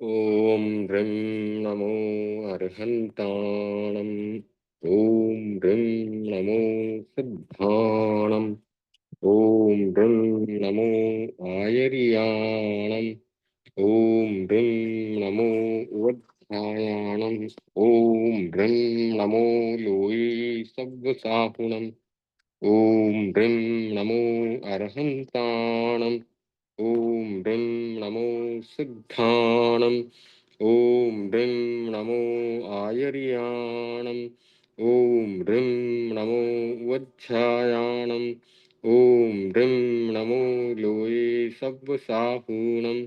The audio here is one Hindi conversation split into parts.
ॐ ह्रीं नमो अर्हन्ताणम्। ॐ ह्रीं नमो सिद्धाणम्। ॐ ह्रीं नमो आयर्याणम्। ॐ ह्रीं नमो उवध्यायाणम्। ॐ ह्रीं नमो लोये सव्वसाहुणम्। ॐ ह्रीं नमो अर्हन्ताणम्। ॐ ह्रीं नमो सिद्धाणम्। ॐ ह्रीं नमो आयर्याणम्। ॐ ह्रीं नमो वज्झायाणम्। ॐ ह्रीं नमो लोये सव्वसाहूणम्।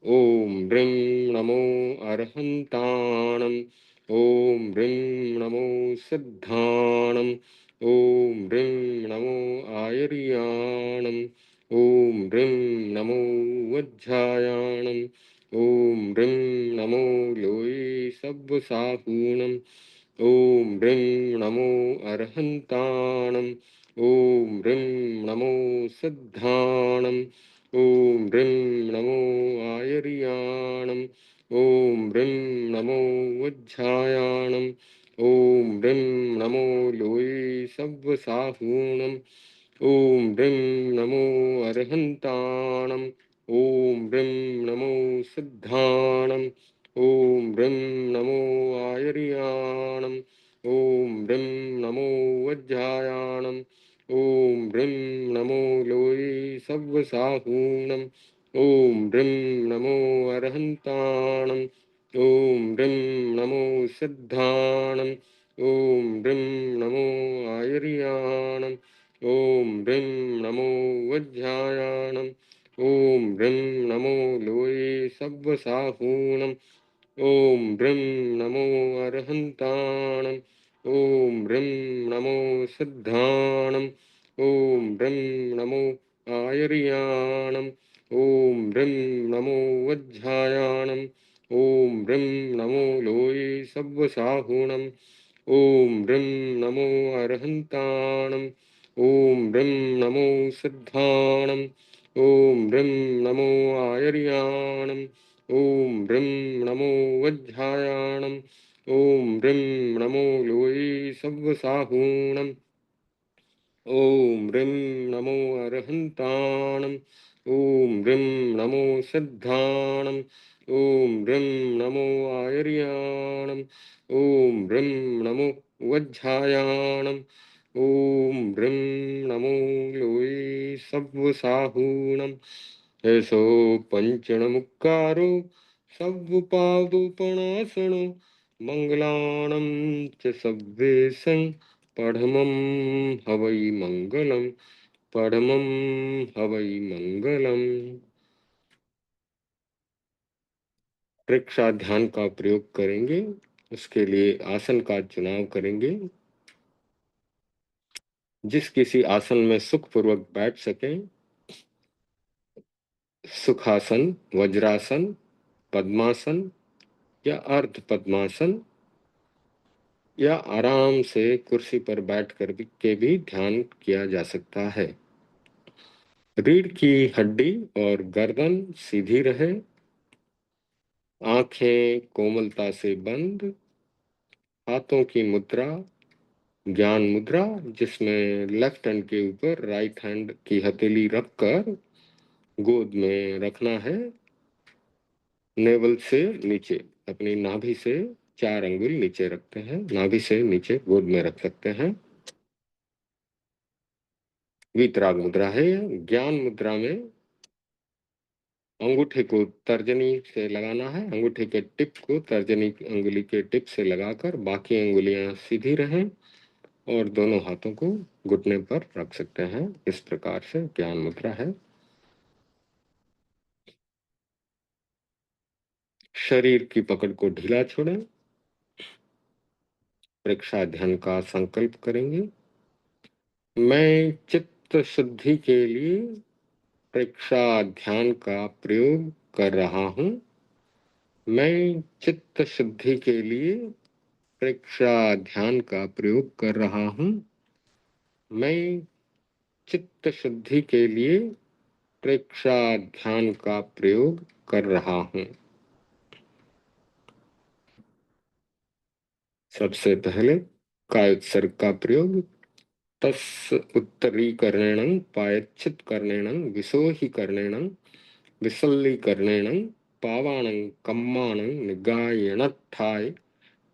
ॐ ह्रीं नमो अर्हन्ताणम्। ॐ ह्रीं नमो सिद्धाणम्। ॐ ह्रीं नमो आयर्याणम्। ॐ ह्रीं नमो वज्झायाणम्। ॐ ह्रीं नमो लोये सव्वसाहूणम्। ॐ ह्रीं नमो अर्हन्ताणम्। ॐ ह्रीं नमो सिद्धाणम्। ॐ ह्रीं नमो आयर्याणम्। ॐ ह्रीं नमो वज्झायाणम्। ॐ ह्रीं नमो लोये सव्वसाहूणम्। ॐ ह्रीं नमो अर्हन्ताणम्। ॐ ह्रीं नमो सिद्धाणम्। ॐ ह्रीं नमो आयर्याणम्। ॐ ह्रीं नमो वज्झायाणम्। ॐ ह्रीं नमो लोये सव्वसाहूणम्। ॐ ह्रीं नमो अर्हन्ताणम्। ॐ ह्रीं नमो सिद्धाणम्। ॐ ह्रीं नमो आयर्याणम्। ॐ ह्रीं नमो वज्झायाणम्। ॐ ह्रीं नमो लोये सव्वसाहूणम्। ॐ ह्रीं नमो अर्हन्ताणम्। ॐ ह्रीं नमो सिद्धाणम्। ॐ ह्रीं नमो आयर्याणम्। ॐ ह्रीं नमो वज्झायाणम्। ॐ ह्रीं नमो लोये सव्वसाहूणम्। ॐ ह्रीं नमो अर्हन्ताणम्। ॐ ह्रीं नमो सिद्धाणम्। ॐ ह्रीं नमो आयर्याणम्। ॐ ह्रीं नमो वज्झायाणम्। ॐ ह्रीं नमो लोये सव्वसाहूणम्। ॐ ह्रीं नमो अर्हन्ताणम्। ॐ ह्रीं नमो सिद्धाणम्। ॐ ह्रीं नमो आयर्याणम्। ॐ ह्रीं नमो वज्झायाणम्। ॐ ह्रीं नमो लोये सव्वसाहूणम्। एषो पञ्चणमुक्कारो सव्वपादोपणासनो मङ्गलाणं च सव्वेशं पढमं हवै मंगलम। पढमं हवै मंगलम। प्रेक्षा ध्यान का प्रयोग करेंगे। उसके लिए आसन का चुनाव करेंगे। जिस किसी आसन में सुखपूर्वक बैठ सकें, सुखासन, वज्रासन, पद्मासन या अर्ध पद्मासन, या आराम से कुर्सी पर बैठकर के भी ध्यान किया जा सकता है। रीढ़ की हड्डी और गर्दन सीधी रहे। आंखें कोमलता से बंद। हाथों की मुद्रा ज्ञान मुद्रा, जिसमें लेफ्ट हैंड के ऊपर राइट हैंड की हथेली रखकर गोद में रखना है। नेवल से नीचे, अपनी नाभि से 4 अंगुल नीचे रखते हैं। नाभि से नीचे गोद में रख सकते हैं। वीतराग मुद्रा है। ज्ञान मुद्रा में अंगूठे को तर्जनी से लगाना है। अंगूठे के टिप को तर्जनी अंगुली के टिप से लगाकर बाकी अंगुलियां सीधी रहें और दोनों हाथों को घुटने पर रख सकते हैं। इस प्रकार से ज्ञान मुद्रा है। शरीर की पकड़ को ढीला छोड़ें। प्रेक्षा ध्यान का संकल्प करेंगे। मैं चित्त शुद्धि के लिए प्रेक्षा ध्यान का प्रयोग कर रहा हूँ। मैं चित्त शुद्धि के लिए प्रेक्षा ध्यान का प्रयोग कर रहा हूँ। मैं चित्त शुद्धि के लिए प्रेक्षा ध्यान का प्रयोग कर रहा हूँ। सबसे पहले का उत्सर्ग का प्रयोग। तस् उत्तरीकरणं पायच्छित्करणेन विसोहीकरणेन विसल्लीकरणेन पावाणं कम्माणं निगायणत्थाय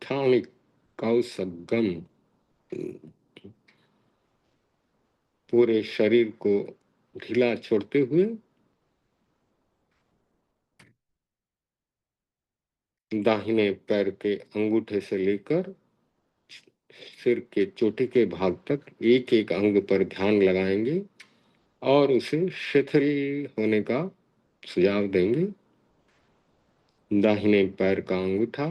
ठाणि कौसगम। पूरे शरीर को ढीला छोड़ते हुए दाहिने पैर के अंगूठे से लेकर सिर के चोटी के भाग तक एक एक अंग पर ध्यान लगाएंगे और उसे शिथिल होने का सुझाव देंगे। दाहिने पैर का अंगूठा,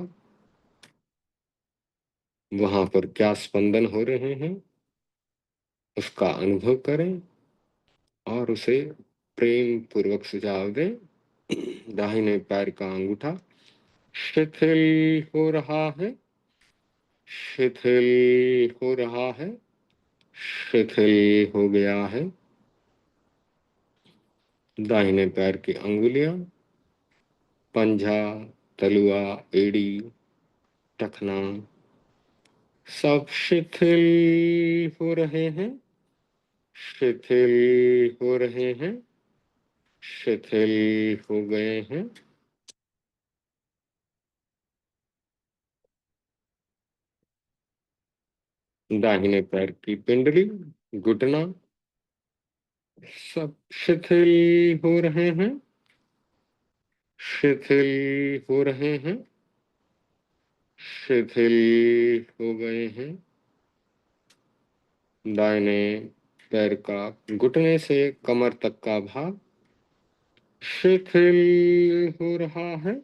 वहां पर क्या स्पंदन हो रहे हैं उसका अनुभव करें और उसे प्रेम पूर्वक सुझाव दें। दाहिने पैर का अंगूठा शिथिल हो रहा है, शिथिल हो रहा है, शिथिल हो गया है। दाहिने पैर की अंगुलियां, पंजा, तलुआ, एड़ी, टखना सब शिथिल हो रहे हैं, शिथिल हो रहे हैं, शिथिल हो गए हैं। दाहिने पैर की पिंडली, घुटना सब शिथिल हो रहे हैं, शिथिल हो रहे हैं, शिथिल हो गए हैं। दाहिने पैर का घुटने से कमर तक का भाग शिथिल हो रहा है,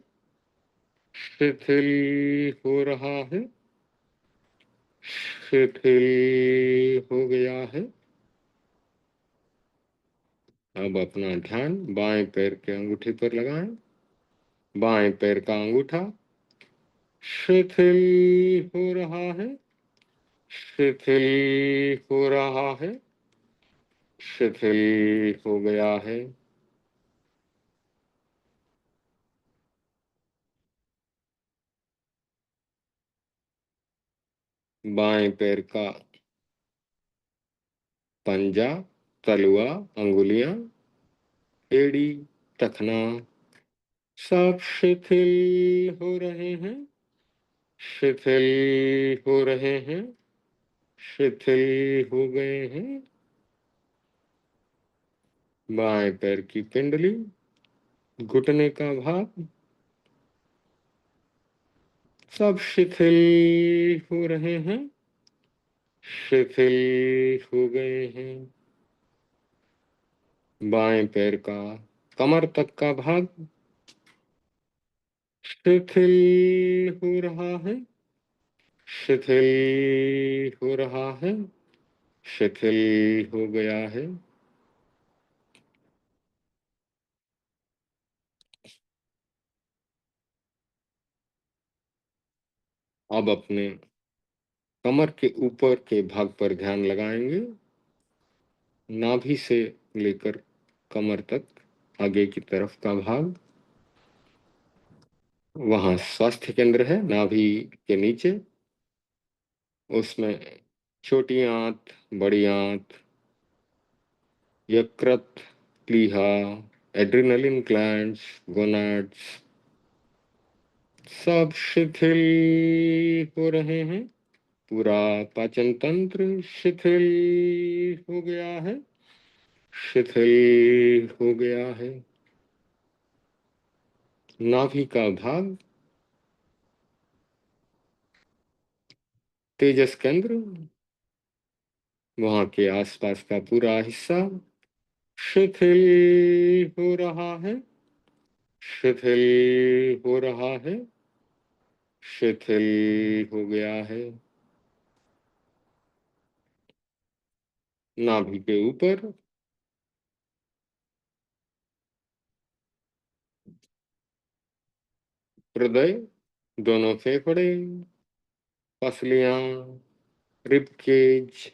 शिथिल हो रहा है, शिथिल हो गया है। अब अपना ध्यान बाएं पैर के अंगूठे पर लगाएं। बाएं पैर का अंगूठा शिथिल हो रहा है, शिथिल हो रहा है, शिथिल हो गया है। बाएं पैर का पंजा, तलुआ, अंगुलियां, एड़ी, टखना सब शिथिल हो रहे हैं, शिथिल हो रहे हैं, शिथिल हो गए हैं। बाएं पैर की पिंडली, घुटने का भाग सब शिथिल हो रहे हैं, शिथिल हो गए हैं। बाएं पैर का कमर तक का भाग शिथिल हो रहा है, शिथिल हो रहा है, शिथिल हो गया है। अब अपने कमर के ऊपर के भाग पर ध्यान लगाएंगे। नाभि से लेकर कमर तक आगे की तरफ का भाग, वहां स्वास्थ्य केंद्र है नाभि के नीचे। उसमें छोटी आंत, बड़ी आंत, यकृत, प्लीहा, एड्रिनलिन ग्लैंड्स, गोनाड्स सब शिथिल हो रहे हैं। पूरा पाचन तंत्र शिथिल हो गया है, शिथिल हो गया है। नाभि का भाग, तेजस केंद्र, वहां के आसपास का पूरा हिस्सा शिथिल हो रहा है, शिथिल हो रहा है, शिथिल हो गया है। नाभि के ऊपर हृदय, दोनों फेफड़े, पसलियां, रिब केज,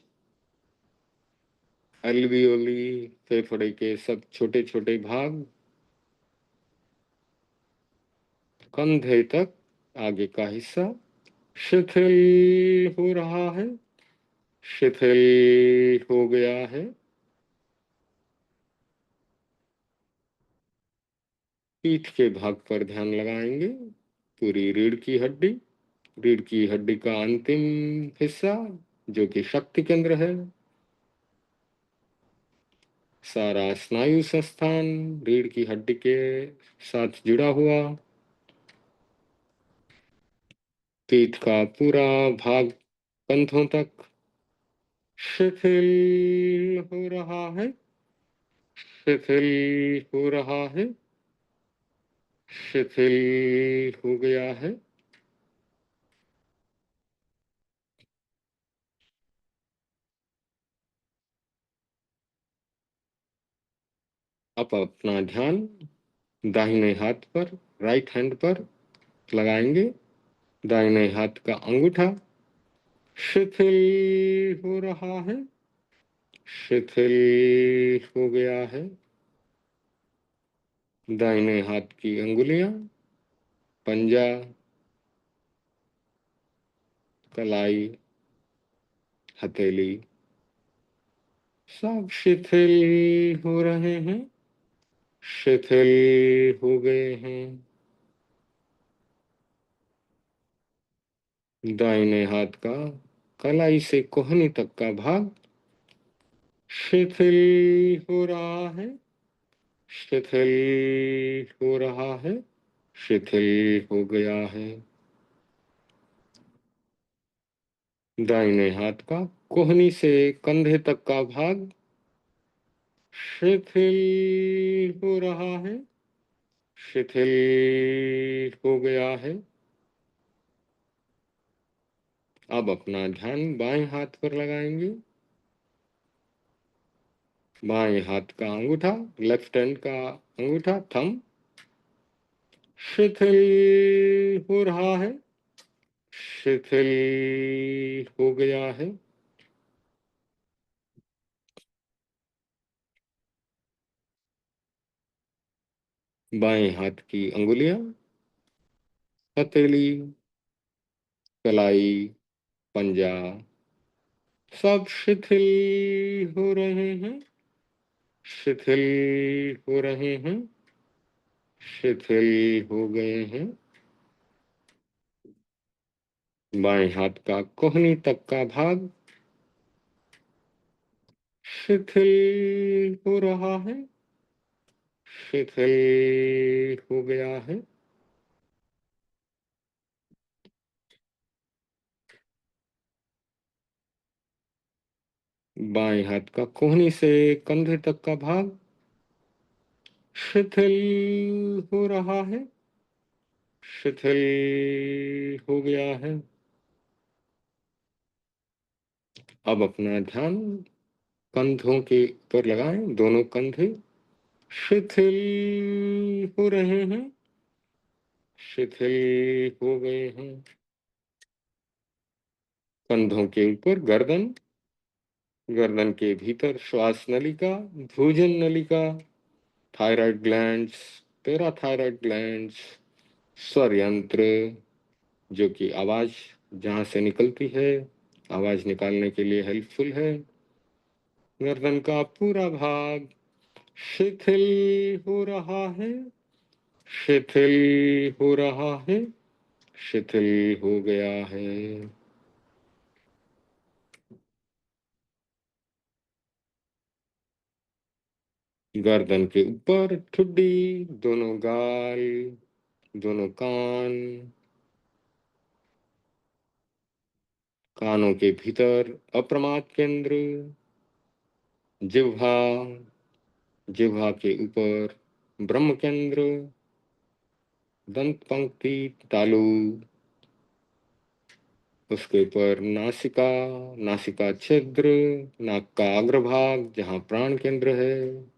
एल्वियोली, फेफड़े के सब छोटे छोटे भाग, कंधे तक आगे का हिस्सा शिथिल हो रहा है, शिथिल हो गया है। पीठ के भाग पर ध्यान लगाएंगे। पूरी रीढ़ की हड्डी, रीढ़ की हड्डी का अंतिम हिस्सा जो कि शक्ति केंद्र है, सारा स्नायु संस्थान रीढ़ की हड्डी के साथ जुड़ा हुआ, पीठ का पूरा भाग कंधों तक शिथिल हो रहा है, शिथिल हो रहा है, शिथिल हो गया है। अब अपना ध्यान दाहिने हाथ पर, राइट हैंड पर लगाएंगे। दाहिने हाथ का अंगूठा शिथिल हो रहा है, शिथिल हो गया है। दाहिने हाथ की अंगुलियां, पंजा, कलाई, हथेली सब शिथिल हो रहे हैं, शिथिल हो गए हैं। दाहिने हाथ का कलाई से कोहनी तक का भाग शिथिल हो रहा है, शिथिल हो रहा है, शिथिल हो गया है। दाहिने हाथ का कोहनी से कंधे तक का भाग शिथिल हो रहा है, शिथिल हो गया है। अब अपना ध्यान बाएं हाथ पर लगाएंगे। बाएं हाथ का अंगूठा, लेफ्ट हैंड का अंगूठा, थंब शिथिल हो रहा है, शिथिल हो गया है। बाएं हाथ की अंगुलियां, हथेली, कलाई, पंजा सब शिथिल हो रहे हैं, शिथिल हो रहे हैं, शिथिल हो गए हैं। बाएं हाथ का कोहनी तक का भाग शिथिल हो रहा है, शिथिल हो गया है। बाएं हाथ का कोहनी से कंधे तक का भाग शिथिल हो रहा है, शिथिल हो गया है। अब अपना ध्यान कंधों के ऊपर लगाएं। दोनों कंधे शिथिल हो रहे हैं, शिथिल हो गए हैं। कंधों के ऊपर गर्दन, गर्दन के भीतर श्वास नलिका, भोजन नलिका, थायराइड ग्लैंड्स, पैराथायराइड ग्लैंड्स, स्वर यंत्र जो कि आवाज जहां से निकलती है, आवाज निकालने के लिए हेल्पफुल है। गर्दन का पूरा भाग शिथिल हो रहा है, शिथिल हो रहा है, शिथिल हो गया है। गर्दन के ऊपर ठुड्डी, दोनों गाल, दोनों कान, कानों के भीतर अप्रमाद केंद्र, जिह्वा, जिह्वा के ऊपर ब्रह्म केंद्र, दंत पंक्ति, तालु, उसके ऊपर नासिका, नासिका छिद्र, नाक का अग्रभाग जहाँ प्राण केंद्र है,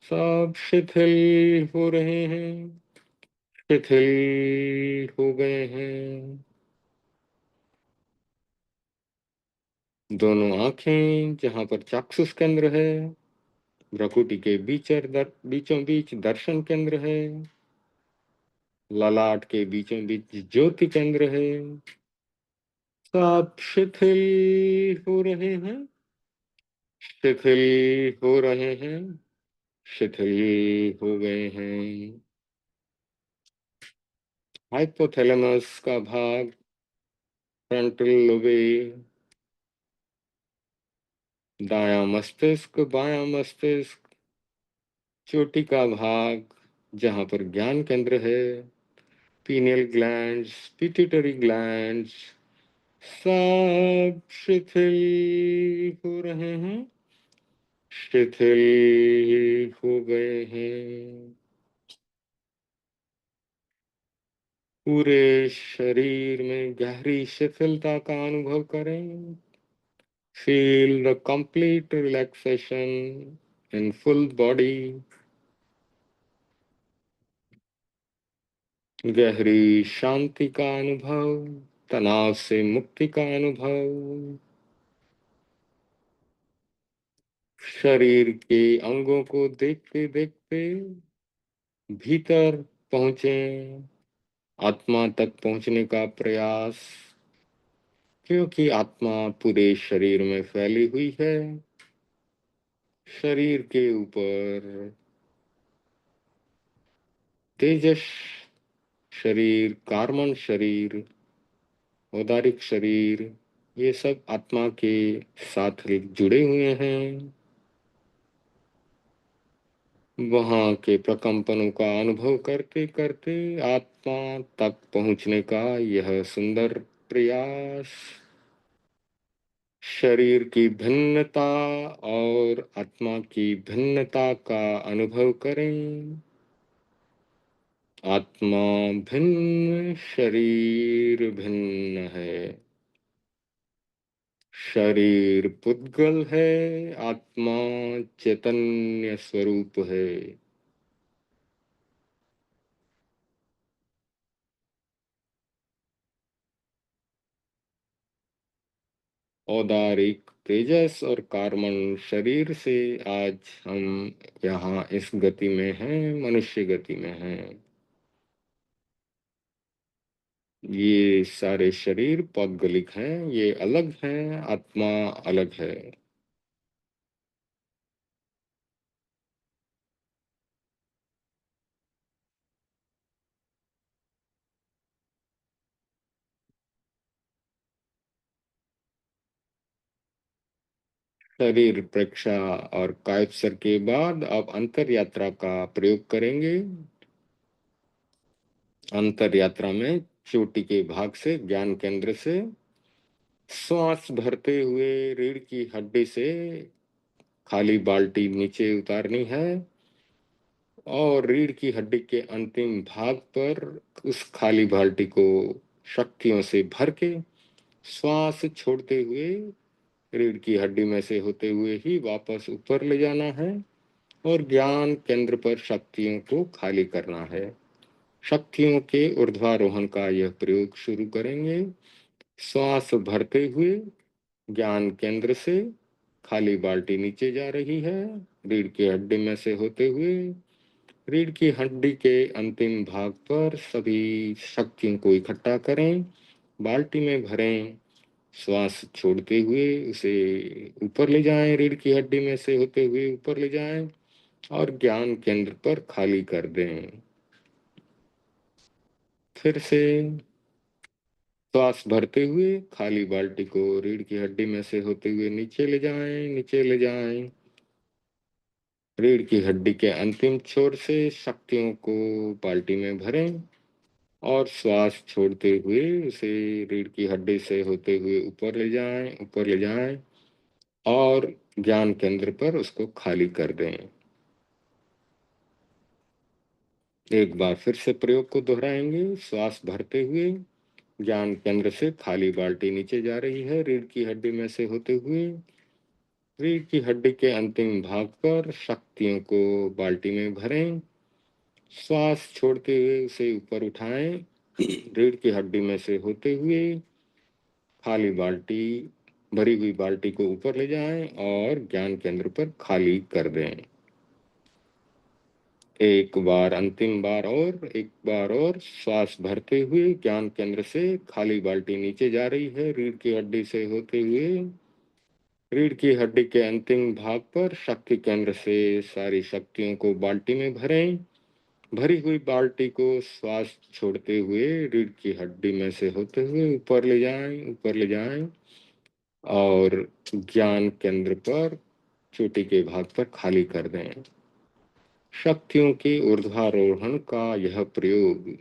सब शिथिल हो रहे हैं, शिथिल हो गए हैं। दोनों आंखें जहाँ पर चाक्षुष केंद्र है, भ्रकुटी के बीचों बीच दर्शन केंद्र है, ललाट के बीचों बीच ज्योति केंद्र है। सब शिथिल हो रहे हैं, शिथिल हो रहे हैं, शिथिल हो गए हैं। हाइपोथैलेमस का भाग, फ्रंटल लोबे, दायां मस्तिष्क, बायां मस्तिष्क, चोटी का भाग जहां पर ज्ञान केंद्र है, पीनियल ग्लैंड्स, पिट्यूटरी ग्लैंड्स, सब शिथिल हो रहे हैं, शिथिल हो गए हैं। पूरे शरीर में गहरी शिथिलता का अनुभव करें। Feel the complete relaxation in full body. गहरी शांति का अनुभव, तनाव से मुक्ति का अनुभव। शरीर के अंगों को देखते देखते भीतर पहुंचे, आत्मा तक पहुंचने का प्रयास, क्योंकि आत्मा पूरे शरीर में फैली हुई है। शरीर के ऊपर तेजस शरीर, कार्बन शरीर, औदारिक शरीर, ये सब आत्मा के साथ जुड़े हुए हैं। वहां के प्रकंपनों का अनुभव करते करते आत्मा तक पहुंचने का यह सुंदर प्रयास। शरीर की भिन्नता और आत्मा की भिन्नता का अनुभव करें। आत्मा भिन्न, शरीर भिन्न है। शरीर पुद्गल है, आत्मा चैतन्य स्वरूप है। औदारिक तेजस और कार्बन शरीर से आज हम यहाँ इस गति में हैं, मनुष्य गति में हैं। ये सारे शरीर पौद्गलिक हैं, ये अलग हैं, आत्मा अलग है। शरीर प्रेक्षा और कायस्वर के बाद अब अंतर यात्रा का प्रयोग करेंगे। अंतर यात्रा में चोटी के भाग से, ज्ञान केंद्र से श्वास भरते हुए रीढ़ की हड्डी से खाली बाल्टी नीचे उतारनी है और रीढ़ की हड्डी के अंतिम भाग पर उस खाली बाल्टी को शक्तियों से भर के श्वास छोड़ते हुए रीढ़ की हड्डी में से होते हुए ही वापस ऊपर ले जाना है और ज्ञान केंद्र पर शक्तियों को खाली करना है। शक्तियों के ऊर्ध्वारोहण का यह प्रयोग शुरू करेंगे। श्वास भरते हुए ज्ञान केंद्र से खाली बाल्टी नीचे जा रही है, रीढ़ की हड्डी में से होते हुए रीढ़ की हड्डी के अंतिम भाग पर सभी शक्तियों को इकट्ठा करें, बाल्टी में भरें, श्वास छोड़ते हुए उसे ऊपर ले जाएं, रीढ़ की हड्डी में से होते हुए ऊपर ले जाएं और ज्ञान केंद्र पर खाली कर दें। फिर से श्वास भरते हुए खाली बाल्टी को रीढ़ की हड्डी में से होते हुए नीचे ले जाएं, नीचे ले जाएं। रीढ़ की हड्डी के अंतिम छोर से शक्तियों को बाल्टी में भरें और श्वास छोड़ते हुए उसे रीढ़ की हड्डी से होते हुए ऊपर ले जाएं, ऊपर ले जाएं और ज्ञान केंद्र पर उसको खाली कर दें। एक बार फिर से प्रयोग को दोहराएंगे। श्वास भरते हुए ज्ञान केंद्र से खाली बाल्टी नीचे जा रही है, रीढ़ की हड्डी में से होते हुए रीढ़ की हड्डी के अंतिम भाग पर शक्तियों को बाल्टी में भरें, श्वास छोड़ते हुए उसे ऊपर उठाएं, रीढ़ की हड्डी में से होते हुए खाली बाल्टी, भरी हुई बाल्टी को ऊपर ले जाएं और ज्ञान केंद्र पर खाली कर दें। एक बार, अंतिम बार और एक बार और श्वास भरते हुए ज्ञान केंद्र से खाली बाल्टी नीचे जा रही है, रीढ़ की हड्डी से होते हुए रीढ़ की हड्डी के अंतिम भाग पर शक्ति केंद्र से सारी शक्तियों को बाल्टी में भरें। भरी हुई बाल्टी को श्वास छोड़ते हुए रीढ़ की हड्डी में से होते हुए ऊपर ले जाएं, ऊपर ले जाएं और ज्ञान केंद्र पर चोटी के भाग पर खाली कर दें। शक्तियों के ऊर्ध्वारोहण का यह प्रयोग।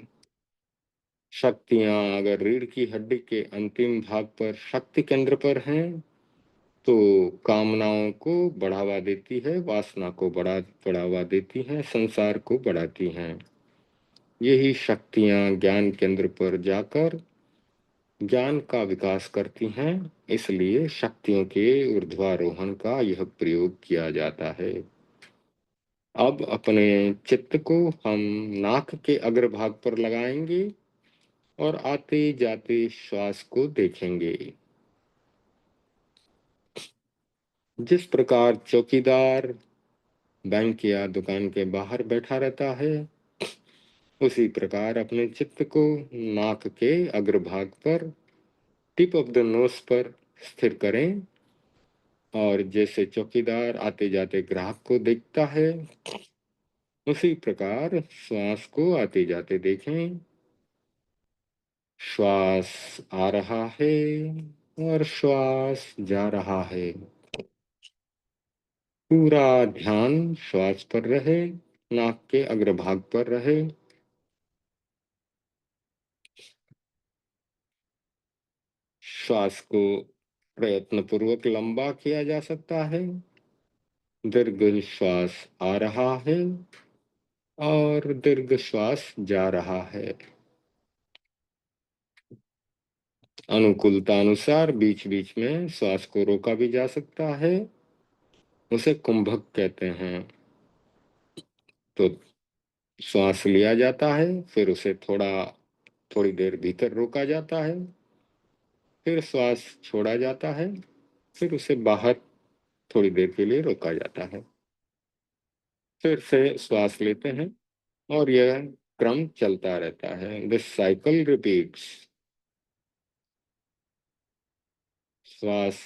शक्तियां अगर रीढ़ की हड्डी के अंतिम भाग पर शक्ति केंद्र पर हैं तो कामनाओं को बढ़ावा देती है, वासना को बढ़ावा देती हैं, संसार को बढ़ाती हैं। यही शक्तियां ज्ञान केंद्र पर जाकर ज्ञान का विकास करती हैं, इसलिए शक्तियों के ऊर्ध्वारोहण का यह प्रयोग किया जाता है। अब अपने चित्त को हम नाक के अग्रभाग पर लगाएंगे और आते जाते श्वास को देखेंगे। जिस प्रकार चौकीदार बैंक या दुकान के बाहर बैठा रहता है, उसी प्रकार अपने चित्त को नाक के अग्रभाग पर, टिप ऑफ द नोज पर स्थिर करें और जैसे चौकीदार आते जाते ग्राहक को देखता है, उसी प्रकार श्वास को आते जाते देखें। श्वास आ रहा है और श्वास जा रहा है। पूरा ध्यान श्वास पर रहे, नाक के अग्रभाग पर रहे। श्वास को प्रयत्न पूर्वक लंबा किया जा सकता है। दीर्घ श्वास आ रहा है और दीर्घ श्वास जा रहा है। अनुकूलता अनुसार बीच बीच में श्वास को रोका भी जा सकता है, उसे कुंभक कहते हैं। तो श्वास लिया जाता है, फिर उसे थोड़ी देर भीतर रोका जाता है, फिर श्वास छोड़ा जाता है, फिर उसे बाहर थोड़ी देर के लिए रोका जाता है, फिर से श्वास लेते हैं और यह क्रम चलता रहता है। This cycle repeats. श्वास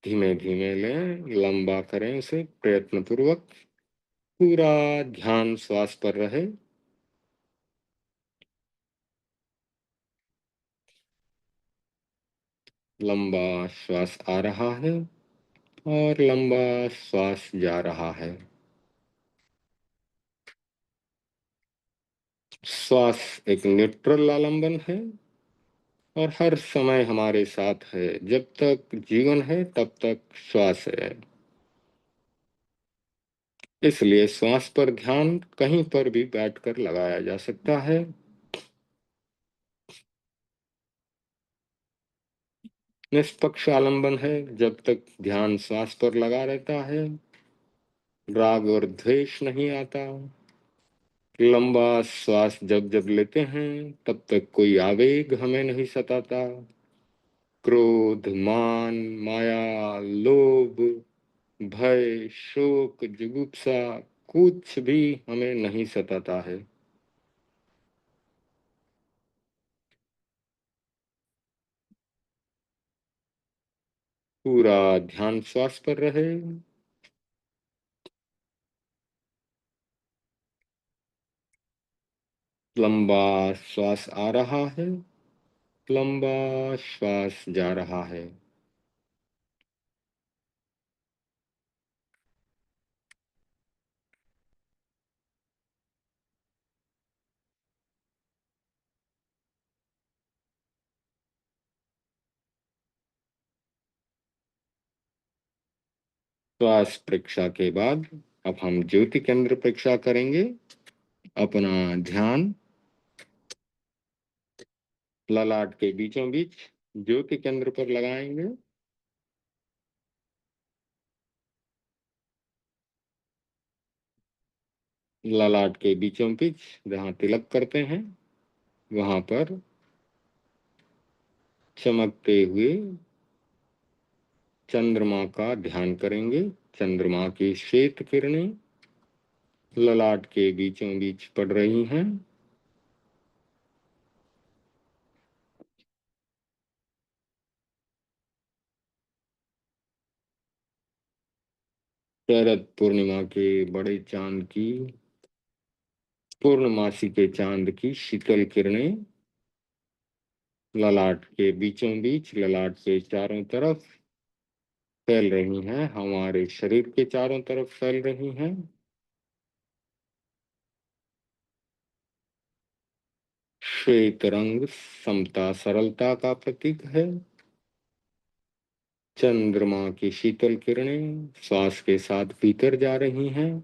धीमे धीमे लें, लंबा करें उसे प्रयत्न पूर्वक। पूरा ध्यान श्वास पर रहे। लंबा श्वास आ रहा है और लंबा श्वास जा रहा है। श्वास एक न्यूट्रल आलंबन है और हर समय हमारे साथ है। जब तक जीवन है तब तक श्वास है। इसलिए श्वास पर ध्यान कहीं पर भी बैठकर लगाया जा सकता है। निष्पक्ष आलंबन है। जब तक ध्यान श्वास पर लगा रहता है, राग और द्वेष नहीं आता। लंबा श्वास जब जब लेते हैं तब तक कोई आवेग हमें नहीं सताता। क्रोध, मान, माया, लोभ, भय, शोक, जुगुप्सा कुछ भी हमें नहीं सताता है। पूरा ध्यान श्वास पर रहे। लंबा श्वास आ रहा है, लंबा श्वास जा रहा है। श्वास परीक्षा के बाद अब हम ज्योति केंद्र परीक्षा करेंगे। अपना ध्यान ललाट के बीचों बीच ज्योति केंद्र पर लगाएंगे। ललाट के बीचों बीच जहाँ तिलक करते हैं वहां पर चमकते हुए चंद्रमा का ध्यान करेंगे। चंद्रमा की श्वेत किरणें ललाट के बीचों बीच पड़ रही हैं। शरद पूर्णिमा के बड़े चांद की, पूर्णमासी के चांद की शीतल किरणें ललाट के बीचों बीच, ललाट के चारों तरफ फैल रही हैं, हमारे शरीर के चारों तरफ फैल रही हैं। श्वेत रंग समता सरलता का प्रतीक है। चंद्रमा की शीतल किरणें श्वास के साथ भीतर जा रही हैं,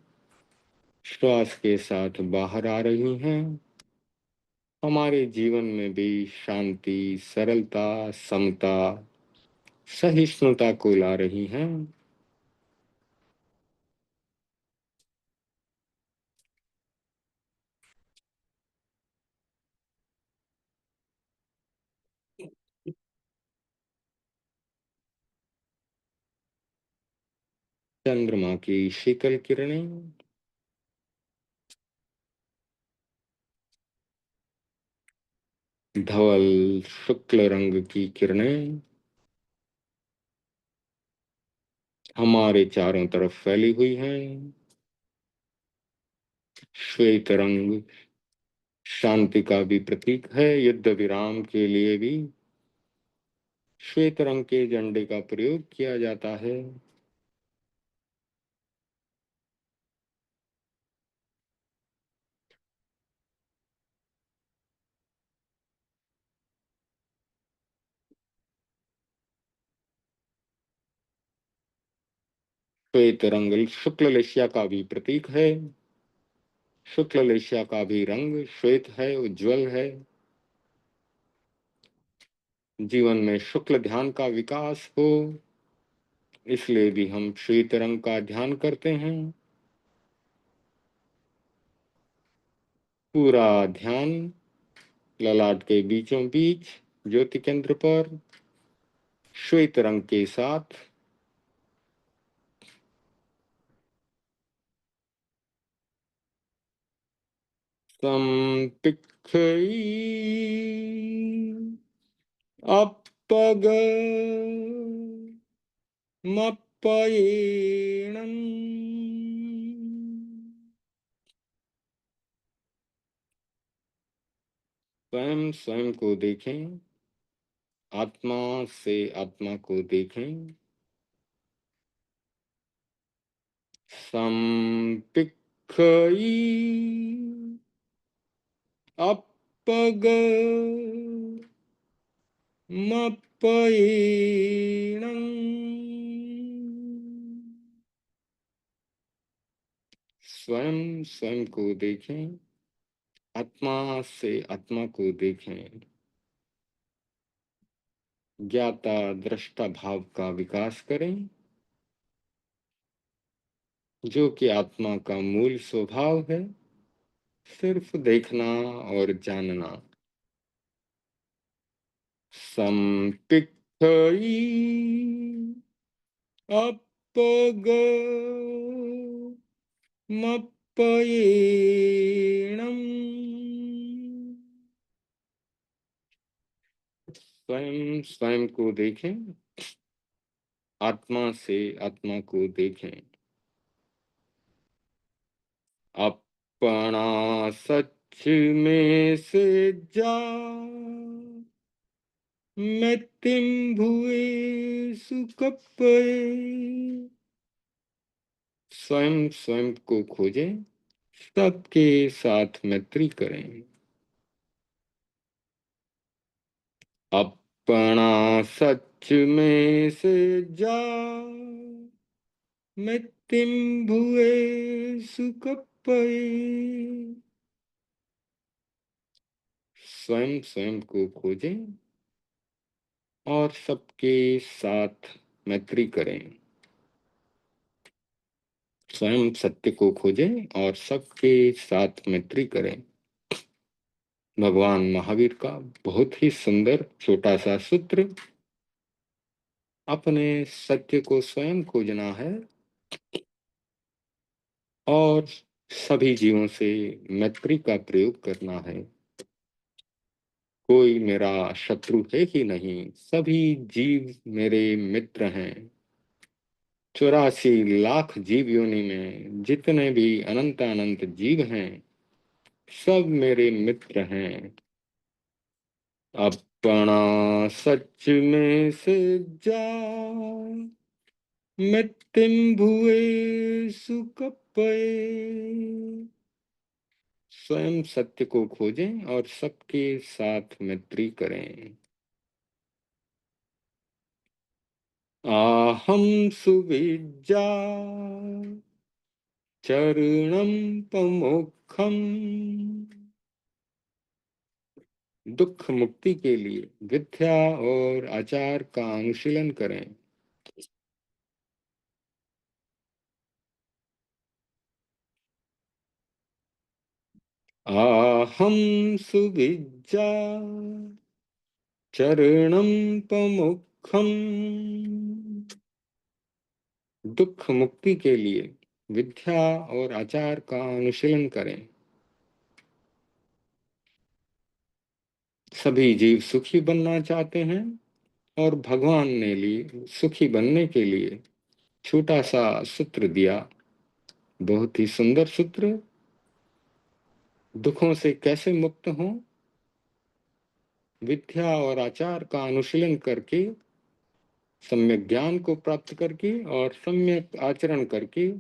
श्वास के साथ बाहर आ रही हैं। हमारे जीवन में भी शांति, सरलता, समता, सहिष्णुता को ला रही हैं। चंद्रमा की शीतल किरणें धवल शुक्ल रंग की किरणें हमारे चारों तरफ फैली हुई हैं। श्वेत रंग शांति का भी प्रतीक है। युद्ध विराम के लिए भी श्वेत रंग के झंडे का प्रयोग किया जाता है। श्वेत रंग शुक्ल लेशिया का भी प्रतीक है। शुक्ल लेशिया का भी रंग श्वेत है, उज्जवल है। जीवन में शुक्ल ध्यान का विकास हो, इसलिए भी हम श्वेत रंग का ध्यान करते हैं। पूरा ध्यान ललाट के बीचों बीच ज्योति केंद्र पर श्वेत रंग के साथ। संपिक्खई अपग मप्पयेणं। स्वयं स्वयं को देखें, आत्मा से आत्मा को देखें। संपिक्खई अपग मप्पयेणं। स्वयं स्वयं को देखें, आत्मा से आत्मा को देखें। ज्ञाता दृष्टा भाव का विकास करें, जो कि आत्मा का मूल स्वभाव है, सिर्फ देखना और जानना। संपिक्खई अपग मप्पयेणं। स्वयं स्वयं को देखें, आत्मा से आत्मा को देखें। अपना सच में से जा मैं तिम भुए सुकप्पे। स्वयं स्वयं को खोजें, सबके साथ मैत्री करें। अपना सच में से जा मैं तिम भुए सुकप्पे। स्वयं स्वयं को खोजें और सबके साथ मैत्री करें। स्वयं सत्य को खोजें और सबके साथ मैत्री करें। भगवान महावीर का बहुत ही सुंदर छोटा सा सूत्र। अपने सत्य को स्वयं खोजना है और सभी जीवों से मैत्री का प्रयोग करना है। कोई मेरा शत्रु है ही नहीं, सभी जीव मेरे मित्र हैं। 84 लाख जीव योनि में जितने भी अनंत अनंत जीव हैं, सब मेरे मित्र हैं। अपना सच में से जा, मृत्युम भुए सुकपये। स्वयं सत्य को खोजें और सबके साथ मैत्री करें। आहम सुविज्जा चरणम पमोक्षम। दुख मुक्ति के लिए विद्या और आचार का अनुशीलन करें। आहम सुविज्जा चरणम पमोक्षम। दुख मुक्ति के लिए विद्या और आचार का अनुशीलन करें। सभी जीव सुखी बनना चाहते हैं और भगवान ने लिए सुखी बनने के लिए छोटा सा सूत्र दिया। बहुत ही सुंदर सूत्र। दुखों से कैसे मुक्त हों? विद्या और आचार का अनुशीलन करके, सम्यक ज्ञान को प्राप्त करके और सम्यक आचरण करके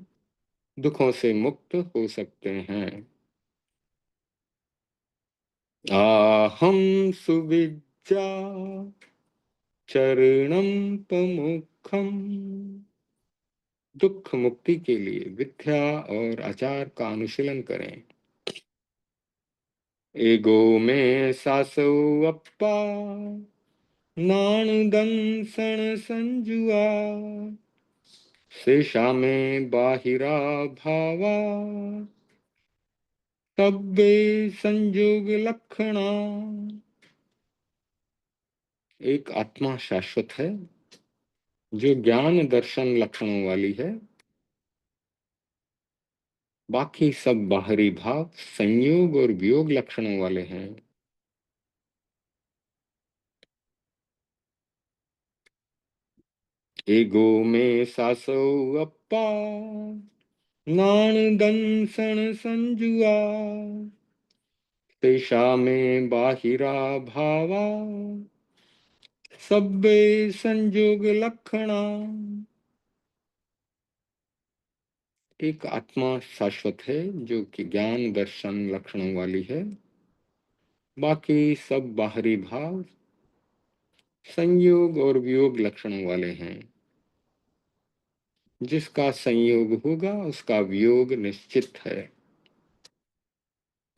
दुखों से मुक्त हो सकते हैं। आहम सुविज्जा चरणम प्रमुखम। दुख मुक्ति के लिए विद्या और आचार का अनुशीलन करें। एगो में सासो अप्पा नाण दंसन संजुआ। शेषा में बाहिरा भावा तब्बे संयोग लक्षणा। एक आत्मा शाश्वत है जो ज्ञान दर्शन लक्षणों वाली है। बाकी सब बाहरी भाव संयोग और वियोग लक्षणों वाले हैं। एगो में सासो अप्पा नाण दंसन संजुआ। पेशा में बाहिरा भावा सब्बे संयोग लक्षणा। एक आत्मा शाश्वत है जो कि ज्ञान दर्शन लक्षणों वाली है। बाकी सब बाहरी भाव संयोग और वियोग लक्षणों वाले हैं। जिसका संयोग होगा उसका वियोग निश्चित है।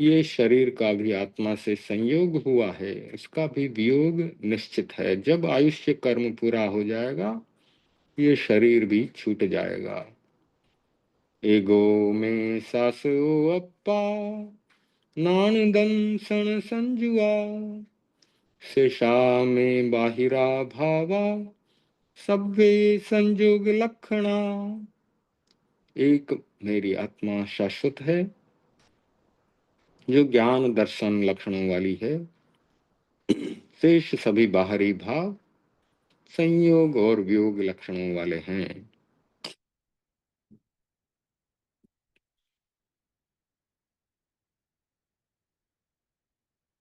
ये शरीर का भी आत्मा से संयोग हुआ है, उसका भी वियोग निश्चित है। जब आयुष्य कर्म पूरा हो जाएगा ये शरीर भी छूट जाएगा। एगो में सासो अप्पा नान दंसन संजुआ। शेषा में बाहिरा भावा सब्बे संयोग लक्षणा। एक मेरी आत्मा शाश्वत है जो ज्ञान दर्शन लक्षणों वाली है। शेष सभी बाहरी भाव संयोग और वियोग लक्षणों वाले हैं।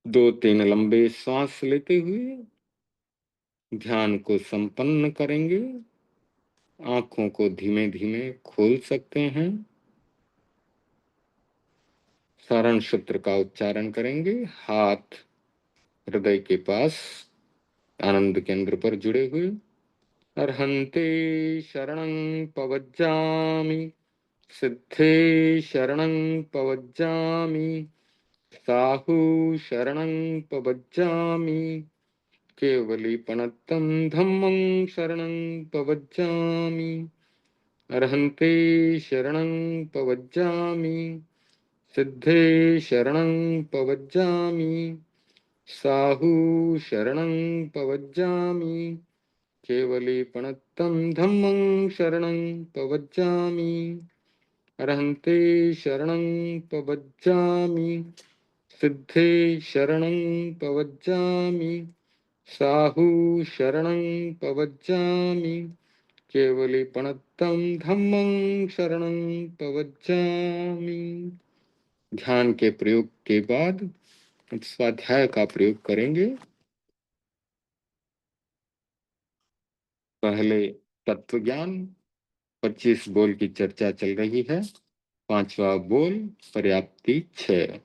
दो तीन लंबे श्वास लेते हुए ध्यान को संपन्न करेंगे। आंखों को धीमे धीमे खोल सकते हैं। शरण सूत्र का उच्चारण करेंगे। हाथ हृदय के पास आनंद केंद्र पर जुड़े हुए। अर्हन्ते शरणं पवज्जामि, सिद्धे शरणं पवज्जामि, साहु शरणं पवज्जामि, केवलीपनत्तं धम्मं शरणं पवज्जामि। अर्हन्ते शरणं पवज्जामि, सिद्धे शरणं पवज्जामि, साहु शरणं पवज्जामि, केवलीपनत्तं धम्मं शरणं पवज्जामि। अर्हन्ते शरणं प्रव्रजामि, सिद्धे शरणं प्रव्रजामि, साहु शरणं प्रव्रजामि, केवलीपणतं धम्मं शरणं प्रव्रजामि। ध्यान के प्रयोग के बाद स्वाध्याय का प्रयोग करेंगे। पहले तत्व ज्ञान 25 बोल की चर्चा चल रही है। पांचवा बोल पर्याप्ति 6।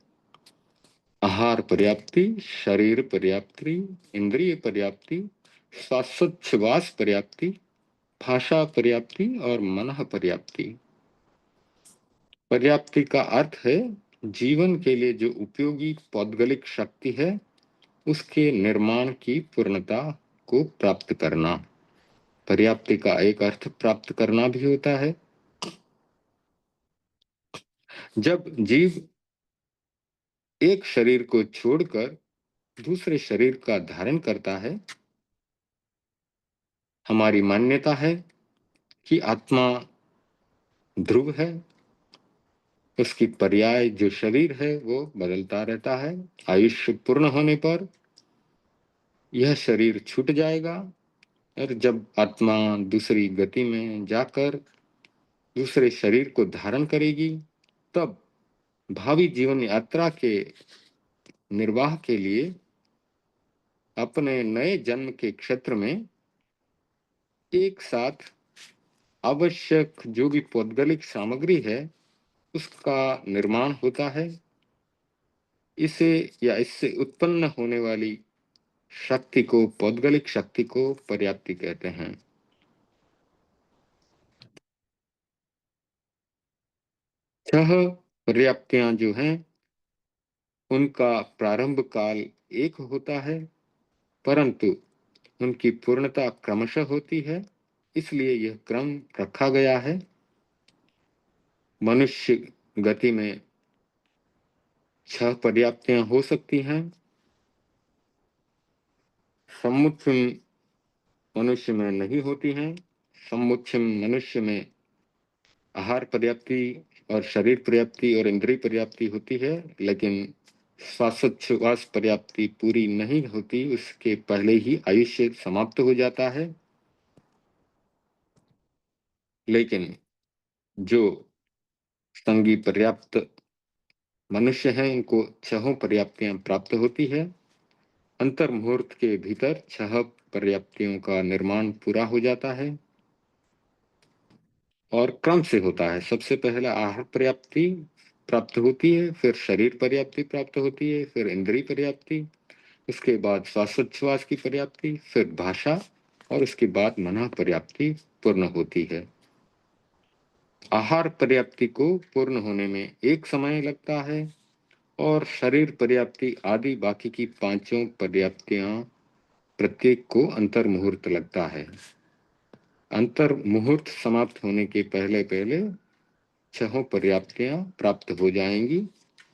आहार पर्याप्ति, शरीर पर्याप्ति, इंद्रिय पर्याप्ति, श्वासोच्छ्वास पर्याप्ति, भाषा पर्याप्ति और मनः पर्याप्ति। पर्याप्ति का अर्थ है जीवन के लिए जो उपयोगी पौद्गलिक शक्ति है उसके निर्माण की पूर्णता को प्राप्त करना। पर्याप्ति का एक अर्थ प्राप्त करना भी होता है। जब जीव एक शरीर को छोड़कर दूसरे शरीर का धारण करता है, हमारी मान्यता है कि आत्मा ध्रुव है, उसकी पर्याय जो शरीर है वो बदलता रहता है। आयुष्य पूर्ण होने पर यह शरीर छूट जाएगा और जब आत्मा दूसरी गति में जाकर दूसरे शरीर को धारण करेगी, तब भावी जीवन यात्रा के निर्वाह के लिए अपने नए जन्म के क्षेत्र में एक साथ आवश्यक जो भी पौद्गलिक सामग्री है उसका निर्माण होता है। इसे या इससे उत्पन्न होने वाली शक्ति को, पौद्गलिक शक्ति को पर्याप्ति कहते हैं। छह पर्याप्तियां जो हैं उनका प्रारंभ काल एक होता है, परंतु उनकी पूर्णता क्रमशः होती है, इसलिए यह क्रम रखा गया है। मनुष्य गति में 6 पर्याप्तियां हो सकती हैं। सम्मुच्चम मनुष्य में नहीं होती हैं। सम्मुच्चम मनुष्य में आहार पर्याप्ति और शरीर पर्याप्ति और इंद्रिय पर्याप्ति होती है, लेकिन श्वासोच्छ्वास पर्याप्ति पूरी नहीं होती, उसके पहले ही आयुष्य समाप्त हो जाता है। लेकिन जो संगी पर्याप्त मनुष्य हैं उनको 6 पर्याप्तियां प्राप्त होती है। अंतर मुहूर्त के भीतर 6 पर्याप्तियों का निर्माण पूरा हो जाता है और क्रम से होता है। सबसे पहले आहार पर्याप्ति प्राप्त होती है, फिर शरीर पर्याप्ति प्राप्त होती है, फिर इंद्रिय पर्याप्ति, उसके बाद श्वासोच्छ्वास की पर्याप्ति, फिर भाषा और उसके बाद मनः पर्याप्ति पूर्ण होती है। आहार पर्याप्ति को पूर्ण होने में एक समय लगता है और शरीर पर्याप्ति आदि बाकी की 5 पर्याप्तियां प्रत्येक को अंतर मुहूर्त लगता है। अंतर मुहूर्त समाप्त होने के पहले पहले 6 पर्याप्तियां प्राप्त हो जाएंगी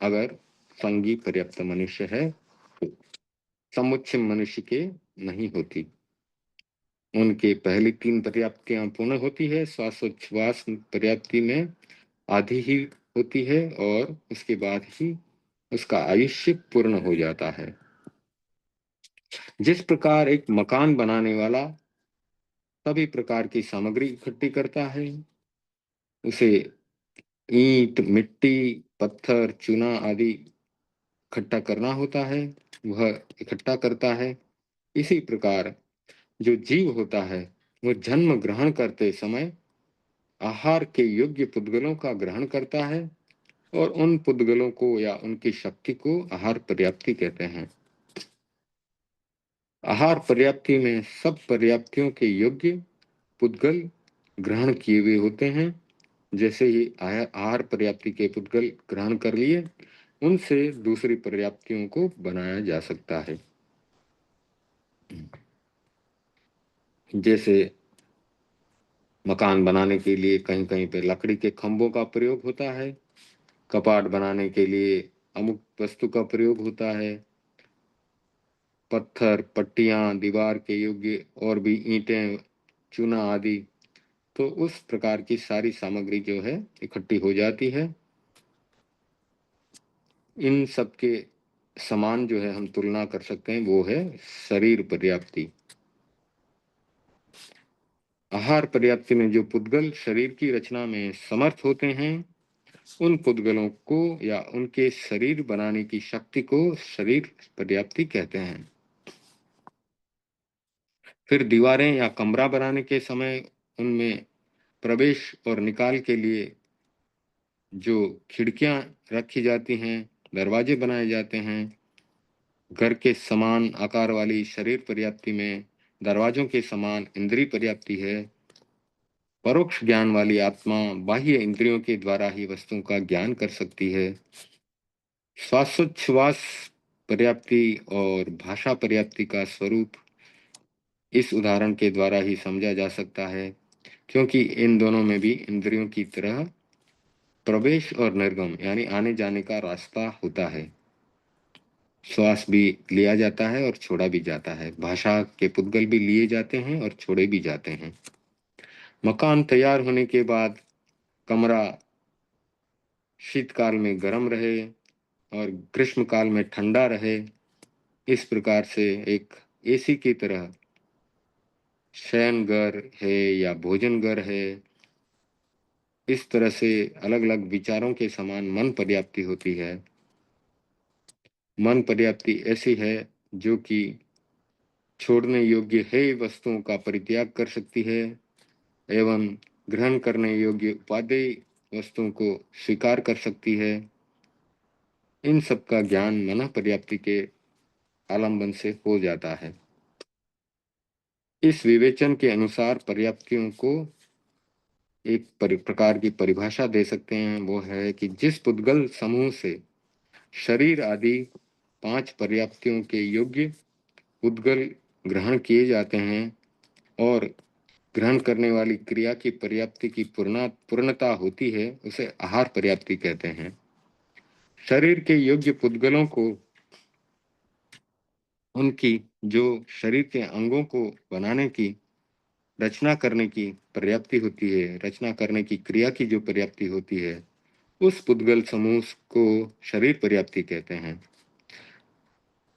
अगर संगी पर्याप्त मनुष्य है। समुच्चय मनुष्य के नहीं होती। उनके पहली 3 पर्याप्तियां पूर्ण होती है। श्वासोच्छ्वास पर्याप्ति में आधी ही होती है और उसके बाद ही उसका आयुष्य पूर्ण हो जाता है। जिस प्रकार एक मकान बनाने वाला सभी प्रकार की सामग्री इकट्ठी करता है, उसे ईंट, मिट्टी, पत्थर, चूना आदि इकट्ठा करना होता है, वह इकट्ठा करता है। इसी प्रकार जो जीव होता है वह जन्म ग्रहण करते समय आहार के योग्य पुद्गलों का ग्रहण करता है और उन पुद्गलों को या उनकी शक्ति को आहार पर्याप्ति कहते हैं। आहार पर्याप्ति में सब पर्याप्तियों के योग्य पुद्गल ग्रहण किए हुए होते हैं। जैसे ही आहार पर्याप्ति के पुद्गल ग्रहण कर लिए, उनसे दूसरी पर्याप्तियों को बनाया जा सकता है। जैसे मकान बनाने के लिए कहीं कहीं पे लकड़ी के खंभों का प्रयोग होता है, कपाट बनाने के लिए अमुक वस्तु का प्रयोग होता है, पत्थर, पट्टियां, दीवार के योग्य और भी ईंटें, चूना आदि तो उस प्रकार की सारी सामग्री जो है इकट्ठी हो जाती है। इन सब के समान जो है हम तुलना कर सकते हैं, वो है शरीर पर्याप्ति। आहार पर्याप्ति में जो पुद्गल शरीर की रचना में समर्थ होते हैं, उन पुद्गलों को या उनके शरीर बनाने की शक्ति को शरीर पर्याप्ति कहते हैं। फिर दीवारें या कमरा बनाने के समय उनमें प्रवेश और निकाल के लिए जो खिड़कियां रखी जाती हैं, दरवाजे बनाए जाते हैं, घर के समान आकार वाली शरीर पर्याप्ति में दरवाजों के समान इंद्रिय पर्याप्ति है। परोक्ष ज्ञान वाली आत्मा बाह्य इंद्रियों के द्वारा ही वस्तुओं का ज्ञान कर सकती है। श्वासोच्छ्वास पर्याप्ति और भाषा पर्याप्ति का स्वरूप इस उदाहरण के द्वारा ही समझा जा सकता है, क्योंकि इन दोनों में भी इंद्रियों की तरह प्रवेश और निर्गम यानी आने जाने का रास्ता होता है। श्वास भी लिया जाता है और छोड़ा भी जाता है। भाषा के पुद्गल भी लिए जाते हैं और छोड़े भी जाते हैं। मकान तैयार होने के बाद कमरा शीतकाल में गर्म रहे और ग्रीष्म काल में ठंडा रहे, इस प्रकार से एक एसी की तरह शयन घर है या भोजन घर है, इस तरह से अलग अलग विचारों के समान मन पर्याप्ति होती है। मन पर्याप्ति ऐसी है जो कि छोड़ने योग्य है वस्तुओं का परित्याग कर सकती है एवं ग्रहण करने योग्य उपादेय वस्तुओं को स्वीकार कर सकती है। इन सब का ज्ञान मन पर्याप्ति के आलंबन से हो जाता है। इस विवेचन के अनुसार पर्याप्तियों को एक प्रकार की परिभाषा दे सकते हैं, वो है कि जिस पुद्गल समूह से शरीर आदि 5 पर्याप्तियों के योग्य पुद्गल ग्रहण किए जाते हैं और ग्रहण करने वाली क्रिया की पर्याप्ति की पूर्णता होती है, उसे आहार पर्याप्ति कहते हैं। शरीर के योग्य पुद्गलों को उनकी जो शरीर के अंगों को बनाने की रचना करने की पर्याप्ति होती है, रचना करने की क्रिया की जो पर्याप्ति होती है, उस पुद्गल समूह को शरीर पर्याप्ति कहते हैं।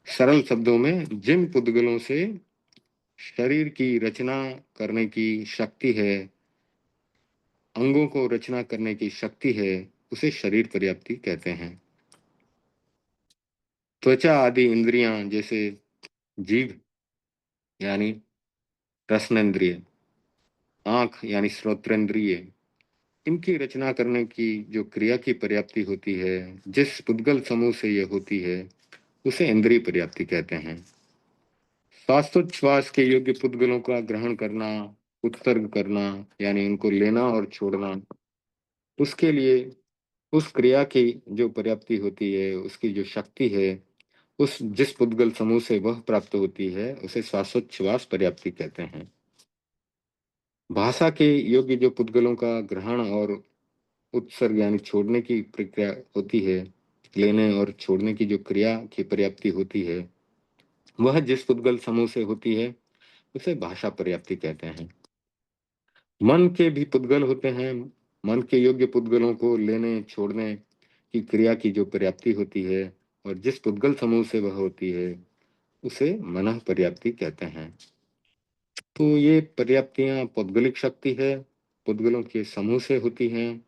सरल शब्दों में जिन पुद्गलों से शरीर की रचना करने की शक्ति है, अंगों को रचना करने की शक्ति है, उसे शरीर पर्याप्ति कहते हैं। त्वचा आदि इंद्रियां जैसे जीभ यानी रसनेन्द्रिय, आंख यानी श्रोत्रेंद्रिय, इनकी रचना करने की जो क्रिया की पर्याप्ति होती है, जिस पुद्गल समूह से यह होती है, उसे इंद्रिय पर्याप्ति कहते हैं। श्वासोच्छ्वास के योग्य पुद्गलों का ग्रहण करना, उत्सर्ग करना यानी उनको लेना और छोड़ना, उसके लिए उस क्रिया की जो पर्याप्ति होती है, उसकी जो शक्ति है, उस जिस पुद्गल समूह से वह प्राप्त होती है, उसे श्वासोच्छ्वास पर्याप्ति कहते हैं। भाषा के योग्य जो पुद्गलों का ग्रहण और उत्सर्ग यानी छोड़ने की प्रक्रिया होती है, लेने और छोड़ने की जो क्रिया की पर्याप्ति होती है, वह जिस पुद्गल समूह से होती है, उसे भाषा पर्याप्ति कहते हैं। मन के भी पुद्गल होते हैं। मन के योग्य पुद्गलों को लेने छोड़ने की क्रिया की जो पर्याप्ति होती है और जिस पुद्गल समूह से वह होती है, उसे मनः पर्याप्ति कहते हैं। तो ये पर्याप्तियां पौद्गलिक शक्ति है, पुद्गलों के समूह से होती हैं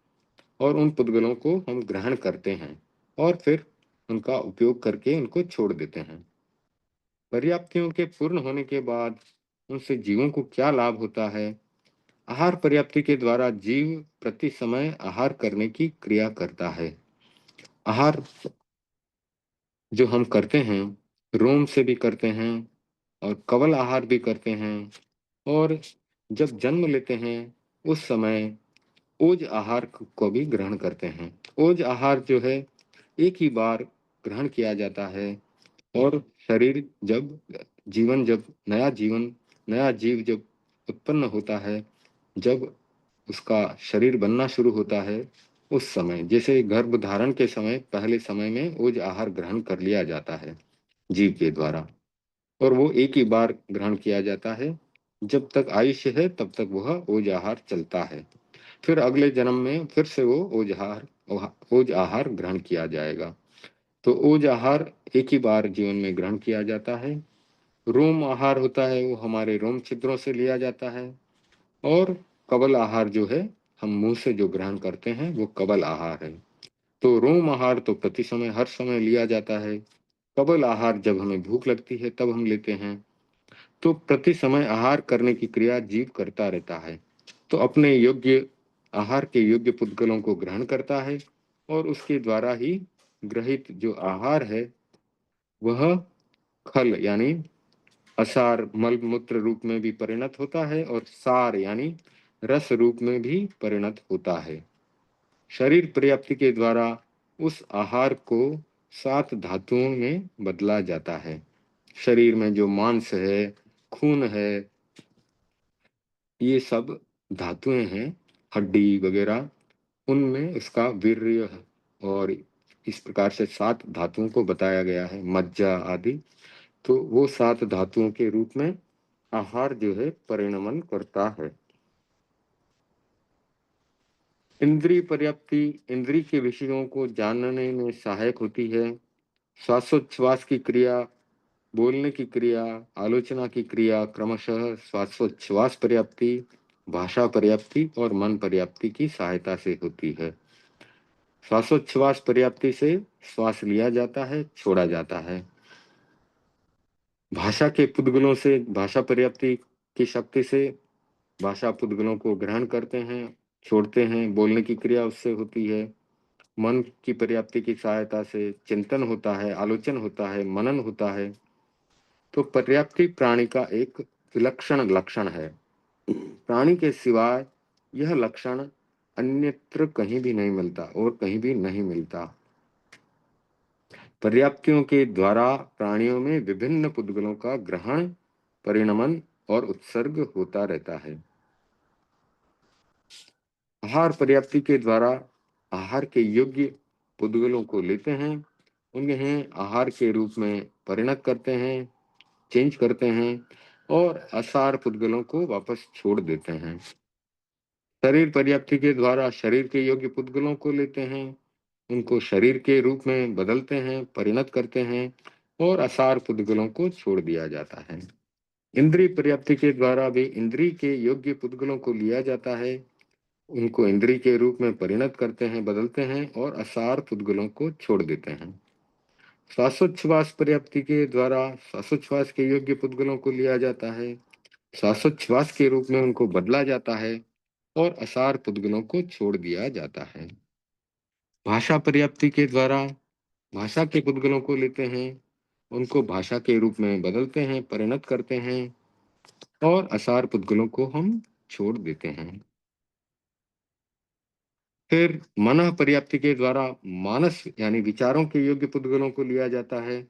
और उन पुद्गलों को हम ग्रहण करते हैं और फिर उनका उपयोग करके उनको छोड़ देते हैं। पर्याप्तियों के पूर्ण होने के बाद उनसे जीवों को क्या लाभ होता है? आहार पर्याप्ति के द्वारा जीव प्रति समय आहार करने की क्रिया करता है। आहार जो हम करते हैं, रोम से भी करते हैं और कवल आहार भी करते हैं और जब जन्म लेते हैं उस समय ओज आहार को भी ग्रहण करते हैं। ओज आहार जो है एक ही बार ग्रहण किया जाता है और शरीर जब जब नया जीव जब उत्पन्न होता है, जब उसका शरीर बनना शुरू होता है, उस समय जैसे गर्भ धारण के समय पहले समय में ओज आहार ग्रहण कर लिया जाता है जीव के द्वारा और वो एक ही बार ग्रहण किया जाता है जब तक आयुष्य है तब तक वह ओज आहार चलता है। फिर अगले जन्म में फिर से वो ओज आहार ग्रहण किया जाएगा। तो ओज आहार एक ही बार जीवन में ग्रहण किया जाता है। रोम आहार होता है वो हमारे रोम छिद्रों से लिया जाता है। और कबल आहार जो है हम मुंह से जो ग्रहण करते हैं वो कबल आहार है। तो रोम आहार तो प्रति समय हर समय लिया जाता है। कबल आहार जब हमें भूख लगती है तब हम लेते हैं। तो प्रति समय आहार करने की क्रिया जीव करता रहता है। तो अपने योग्य आहार के योग्य पुद्गलों को ग्रहण करता है और उसके द्वारा ही ग्रहित जो आहार है वह खल यानी असार मल मूत्र रूप में भी परिणत होता है और सार यानी रस रूप में भी परिणत होता है। शरीर पर्याप्ति के द्वारा उस आहार को 7 धातुओं में बदला जाता है। शरीर में जो मांस है, खून है, ये सब धातुएं हैं, हड्डी वगैरह, उनमें उसका वीर्य है। और इस प्रकार से 7 धातुओं को बताया गया है, मज्जा आदि। तो वो 7 धातुओं के रूप में आहार जो है परिणमन करता है। इंद्रिय पर्याप्ति इंद्रिय के विषयों को जानने में सहायक होती है। श्वासोच्छ्वास की क्रिया, बोलने की क्रिया, आलोचना की क्रिया क्रमशः श्वासोच्छ्वास पर्याप्ति, भाषा पर्याप्ति और मन पर्याप्ति की सहायता से होती है। श्वासोच्छ्वास पर्याप्ति से श्वास लिया जाता है, छोड़ा जाता है। भाषा के पुद्गलों से भाषा पर्याप्ति की शक्ति से भाषा पुद्गलों को ग्रहण करते हैं, छोड़ते हैं, बोलने की क्रिया उससे होती है। मन की पर्याप्ति की सहायता से चिंतन होता है, आलोचन होता है, मनन होता है। तो पर्याप्ति प्राणी का एक विलक्षण लक्षण है। प्राणी के सिवाय यह लक्षण अन्यत्र कहीं भी नहीं मिलता और कहीं भी नहीं मिलता। पर्याप्तियों के द्वारा प्राणियों में विभिन्न पुद्गलों का ग्रहण, परिणमन और उत्सर्ग होता रहता है। आहार पर्याप्ति के द्वारा आहार के योग्य पुद्गलों को लेते हैं, उन्हें आहार के रूप में परिणत करते हैं, चेंज करते हैं और असार पुद्गलों को वापस छोड़ देते हैं। शरीर पर्याप्ति के द्वारा शरीर के योग्य पुद्गलों को लेते हैं, उनको शरीर के रूप में बदलते हैं, परिणत करते हैं और असार पुद्गलों को छोड़ दिया जाता है। इंद्रिय पर्याप्ति के द्वारा भी इंद्रिय के योग्य पुद्गलों को लिया जाता है, उनको इंद्रिय के रूप में परिणत करते हैं, बदलते हैं और असार पुद्गलों को छोड़ देते हैं। श्वासोच्छ्वास पर्याप्ति के द्वारा श्वासोच्छ्वास के योग्य पुद्गलों को लिया जाता है, श्वासोच्छ्वास के रूप में उनको बदला जाता है और असार पुद्गलों को छोड़ दिया जाता है। भाषा पर्याप्ति के द्वारा भाषा के पुद्गलों को लेते हैं, उनको भाषा के रूप में बदलते हैं, परिणत करते हैं और असार पुद्गलों को हम छोड़ देते हैं। फिर मन पर्याप्ति के द्वारा मानस यानी विचारों के योग्य पुद्गलों को लिया जाता है,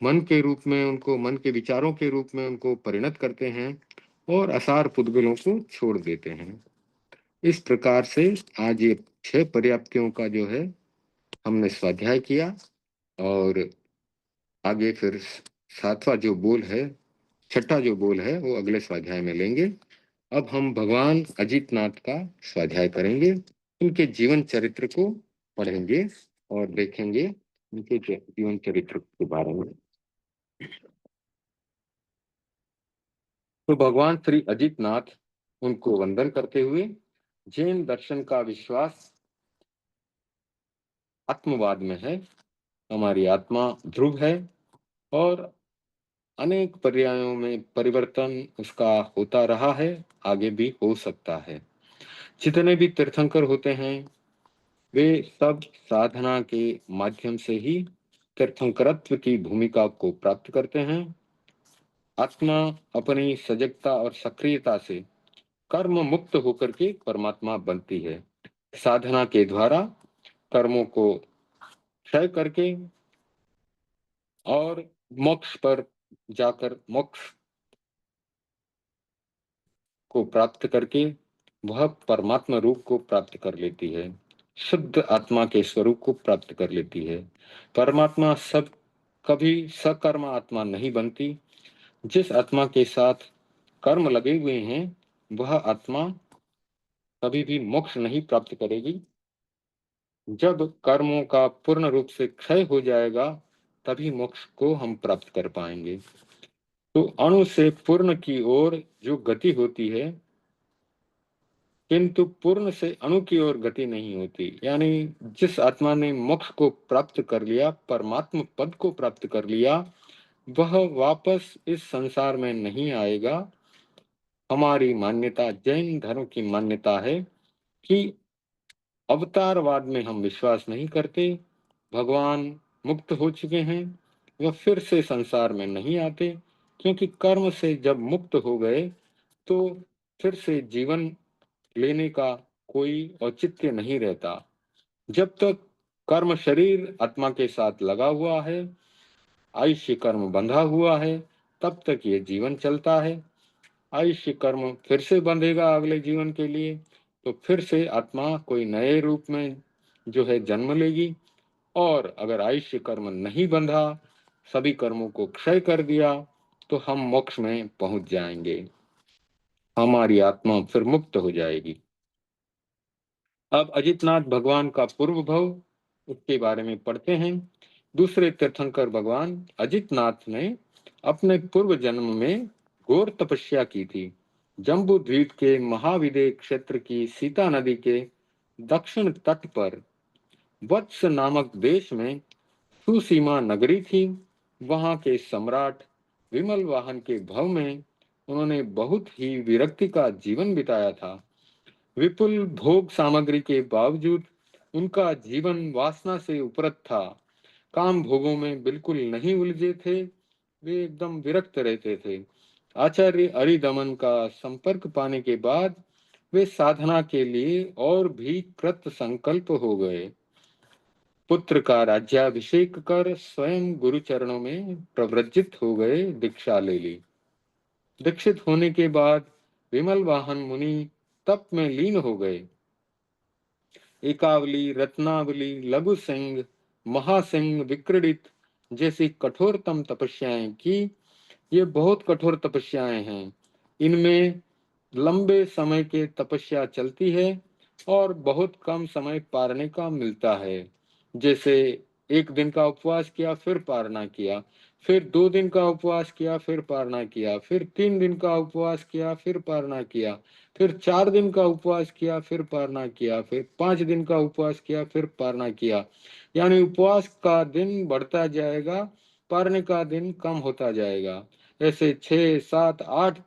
मन के रूप में उनको मन के विचारों के रूप में उनको परिणत करते हैं और असार पुद्गलों को छोड़ देते हैं। इस प्रकार से आज ये 6 पर्याप्तियों का जो है हमने स्वाध्याय किया और आगे फिर 7वां जो बोल है, 6ठा जो बोल है वो अगले स्वाध्याय में लेंगे। अब हम भगवान अजितनाथ का स्वाध्याय करेंगे, उनके जीवन चरित्र को पढ़ेंगे और देखेंगे उनके जीवन चरित्र के बारे में। तो भगवान श्री अजितनाथ, उनको वंदन करते हुए, जैन दर्शन का विश्वास आत्मवाद में है। हमारी आत्मा ध्रुव है और अनेक पर्यायों में परिवर्तन उसका होता रहा है, आगे भी हो सकता है। जितने भी तीर्थंकर होते हैं वे सब साधना के माध्यम से ही तीर्थंकरत्व की भूमिका को प्राप्त करते हैं। आत्मा अपनी सजगता और सक्रियता से कर्म मुक्त होकर के परमात्मा बनती है। साधना के द्वारा कर्मों को क्षय करके और मोक्ष पर जाकर मोक्ष को प्राप्त करके वह परमात्मा रूप को प्राप्त कर लेती है, शुद्ध आत्मा के स्वरूप को प्राप्त कर लेती है। परमात्मा कभी सकर्म आत्मा नहीं बनती। जिस आत्मा के साथ कर्म लगे हुए हैं वह आत्मा कभी भी मोक्ष नहीं प्राप्त करेगी। जब कर्मों का पूर्ण रूप से क्षय हो जाएगा तभी मोक्ष को हम प्राप्त कर पाएंगे। तो अणु से पूर्ण की ओर जो गति होती है, किंतु पूर्ण से अणु की ओर गति नहीं होती। यानी जिस आत्मा ने मोक्ष को प्राप्त कर लिया, परमात्म पद को प्राप्त कर लिया, वह वापस इस संसार में नहीं आएगा। हमारी मान्यता, जैन धर्म की मान्यता है कि अवतारवाद में हम विश्वास नहीं करते। भगवान मुक्त हो चुके हैं, वह फिर से संसार में नहीं आते, क्योंकि कर्म से जब मुक्त हो गए तो फिर से जीवन लेने का कोई औचित्य नहीं रहता। जब तक कर्म शरीर आत्मा के साथ लगा हुआ है, आयुष्य कर्म बंधा हुआ है, तब तक ये जीवन चलता है। आयुष्य कर्म फिर से बंधेगा अगले जीवन के लिए, तो फिर से आत्मा कोई नए रूप में जो है जन्म लेगी। और अगर आयुष्य कर्म नहीं बंधा, सभी कर्मों को क्षय कर दिया, तो हम मोक्ष में पहुंच जाएंगे, हमारी आत्मा फिर मुक्त हो जाएगी। अब अजितनाथ भगवान का पूर्व भव, उसके बारे में पढ़ते हैं। दूसरे तीर्थंकर भगवान अजितनाथ ने अपने पूर्व जन्म में घोर तपस्या की थी। जम्बू द्वीप के महाविदय क्षेत्र की सीता नदी के दक्षिण तट पर वत्स नामक देश में सुसीमा नगरी थी। वहां के सम्राट विमल वाहन के भव में उन्होंने बहुत ही विरक्ति का जीवन बिताया था। विपुल भोग सामग्री के बावजूद उनका जीवन वासना से उपरत था। काम भोगों में बिल्कुल नहीं उलझे थे, वे एकदम विरक्त रहते थे। आचार्य अरिदमन का संपर्क पाने के बाद वे साधना के लिए और भी कृत संकल्प हो गए। पुत्र का राज्याभिषेक कर स्वयं गुरु चरणों में प्रव्रजित हो गए, दीक्षा ले ली। दीक्षित होने के बाद विमल वाहन मुनि तप में लीन हो गए। एकावली, रत्नावली, लघु सिंह, महासिंह, विक्रीडित जैसी कठोरतम तपस्याएं की। ये बहुत कठोर तपस्याएं हैं। इनमें लंबे समय के तपस्या चलती है और बहुत कम समय पारने का मिलता है। जैसे एक दिन का उपवास किया फिर पारना किया, फिर 2 दिन का उपवास किया फिर पारना किया, फिर 3 दिन का उपवास किया फिर पारना किया, फिर 4 दिन का उपवास किया फिर पारना किया, फिर 5 दिन का उपवास किया फिर पारना किया। यानी उपवास का दिन बढ़ता जाएगा, पारने का दिन कम होता जाएगा। ऐसे 6, 7, 8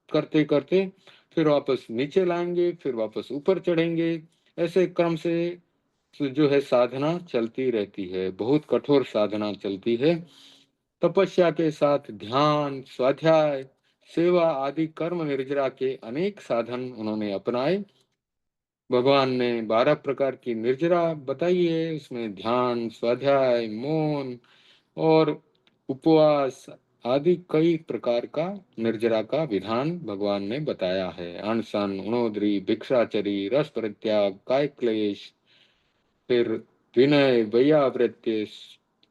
करते करते फिर वापस नीचे लाएंगे, फिर वापस ऊपर चढ़ेंगे। ऐसे क्रम से जो है साधना चलती रहती है, बहुत कठोर साधना चलती है। तपस्या के साथ ध्यान, स्वाध्याय, सेवा आदि कर्म निर्जरा के अनेक साधन उन्होंने अपनाए। भगवान ने 12 प्रकार की निर्जरा बताई है। उसमें ध्यान, स्वाध्याय, मौन और उपवास आदि कई प्रकार का निर्जरा का विधान भगवान ने बताया है। अनशन, उणोदरी, भिक्षाचरी, रस परित्याग, काय क्लेश, फिर विनय, वैयावृत्य,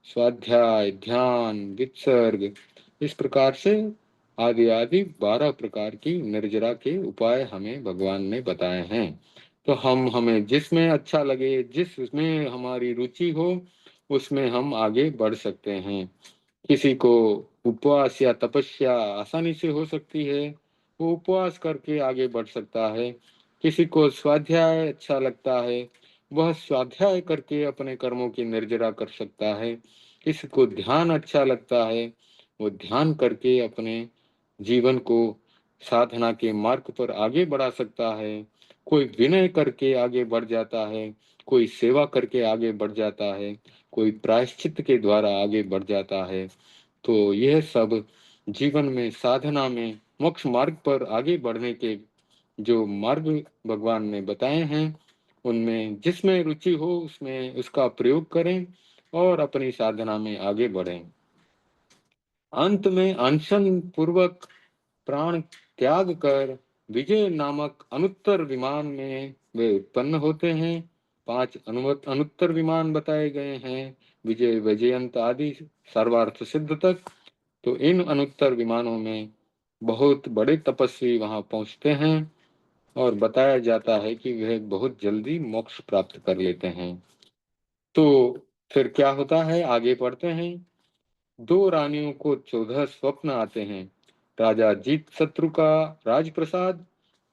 स्वाध्याय, ध्यान, वित्सर्ग, इस प्रकार से आदि आदि 12 प्रकार की निर्जरा के उपाय हमें भगवान ने बताए हैं। तो हमें जिसमें अच्छा लगे, जिसमें हमारी रुचि हो, उसमें हम आगे बढ़ सकते हैं। किसी को उपवास या तपस्या आसानी से हो सकती है, वो उपवास करके आगे बढ़ सकता है। किसी को स्वाध्याय अच्छा लगता है, वह स्वाध्याय करके अपने कर्मों की निर्जरा कर सकता है। किसी को ध्यान अच्छा लगता है, वो ध्यान करके अपने जीवन को साधना के मार्ग पर आगे बढ़ा सकता है। कोई विनय करके आगे बढ़ जाता है, कोई सेवा करके आगे बढ़ जाता है, कोई प्रायश्चित के द्वारा आगे बढ़ जाता है। तो यह सब जीवन में, साधना में, मोक्ष मार्ग पर आगे बढ़ने के जो मार्ग भगवान ने बताए हैं, उनमें जिसमें रुचि हो उसमें उसका प्रयोग करें और अपनी साधना में आगे बढ़ें। अंत में अनशन पूर्वक प्राण त्याग कर विजय नामक अनुत्तर विमान में वे उत्पन्न होते हैं। 5 अनुत्तर विमान बताए गए हैं, विजय, वैजयंत आदि सर्वार्थ सिद्ध तक। तो इन अनुत्तर विमानों में बहुत बड़े तपस्वी वहां पहुंचते हैं और बताया जाता है कि वह बहुत जल्दी मोक्ष प्राप्त कर लेते हैं। तो फिर क्या होता है, आगे पढ़ते हैं। दो रानियों को 14 स्वप्न आते हैं। राजा जीत शत्रु का राजप्रसाद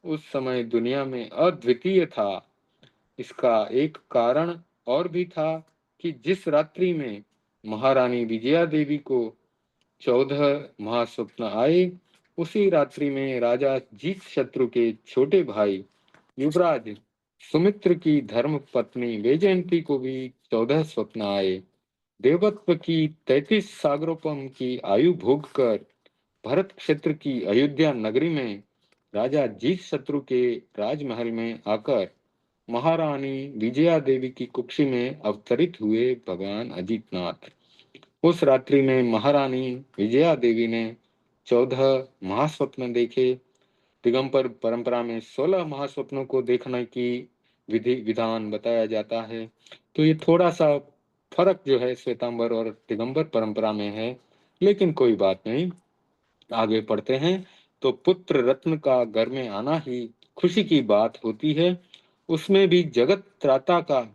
उस समय दुनिया में अद्वितीय था। इसका एक कारण और भी था कि जिस रात्रि में महारानी विजया देवी को 14 महास्वप्न आए, उसी रात्रि में राजा जीत शत्रु के छोटे भाई युवराज सुमित्र की धर्म पत्नी वैजयंती को भी 14 स्वप्न आए। देवत्व की 33 सागरोपम की आयु भोग कर भरत क्षेत्र की अयोध्या नगरी में राजा जीत शत्रु के राजमहल में आकर महारानी विजया देवी की कुक्षी में अवतरित हुए भगवान अजितनाथ। उस रात्रि में महारानी विजया देवी ने 14 महास्वप्न देखे। दिगंबर परंपरा में 16 महास्वप्नों को देखने की विधि विधान बताया जाता है। तो ये थोड़ा सा फर्क जो है श्वेतांबर और दिगंबर परंपरा में है, लेकिन कोई बात नहीं। आगे पढ़ते हैं। तो पुत्र रत्न का घर में आना ही खुशी की बात होती है, उसमें भी जगत त्राता का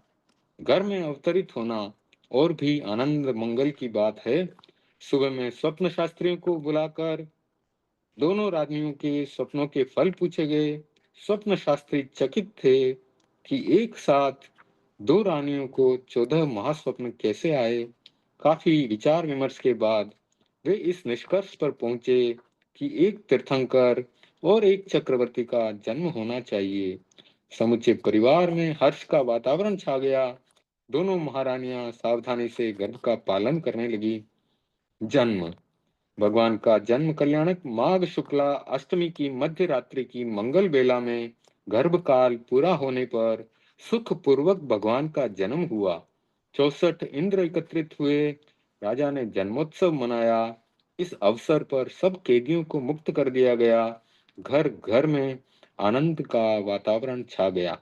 घर में अवतरित होना और भी आनंद मंगल की बात है। सुबह में स्वप्न शास्त्रियों को बुलाकर दोनों रानियों के स्वप्नों के फल पूछे गए। स्वप्न शास्त्री चकित थे कि एक साथ दो रानियों को 14 महास्वप्न कैसे आए। काफी विचार विमर्श के बाद वे इस निष्कर्ष पर पहुंचे कि एक तीर्थंकर और एक चक्रवर्ती का जन्म होना चाहिए। समुचे परिवार में हर्ष का वातावरण छा गया। दोनों महारानियां सावधानी से गर्भ का पालन करने लगी। जन्म। भगवान का जन्म कल्याणक माघ शुक्ला अष्टमी की मध्य रात्रि की मंगल बेला में गर्भ काल पूरा होने पर सुख पूर्वक भगवान का जन्म हुआ। 64 इंद्र एकत्रित हुए। राजा ने जन्मोत्सव मनाया। इस अवसर पर सब कैदियों को मुक्त कर दिया गया। घर घर में आनंद का वातावरण छा गया।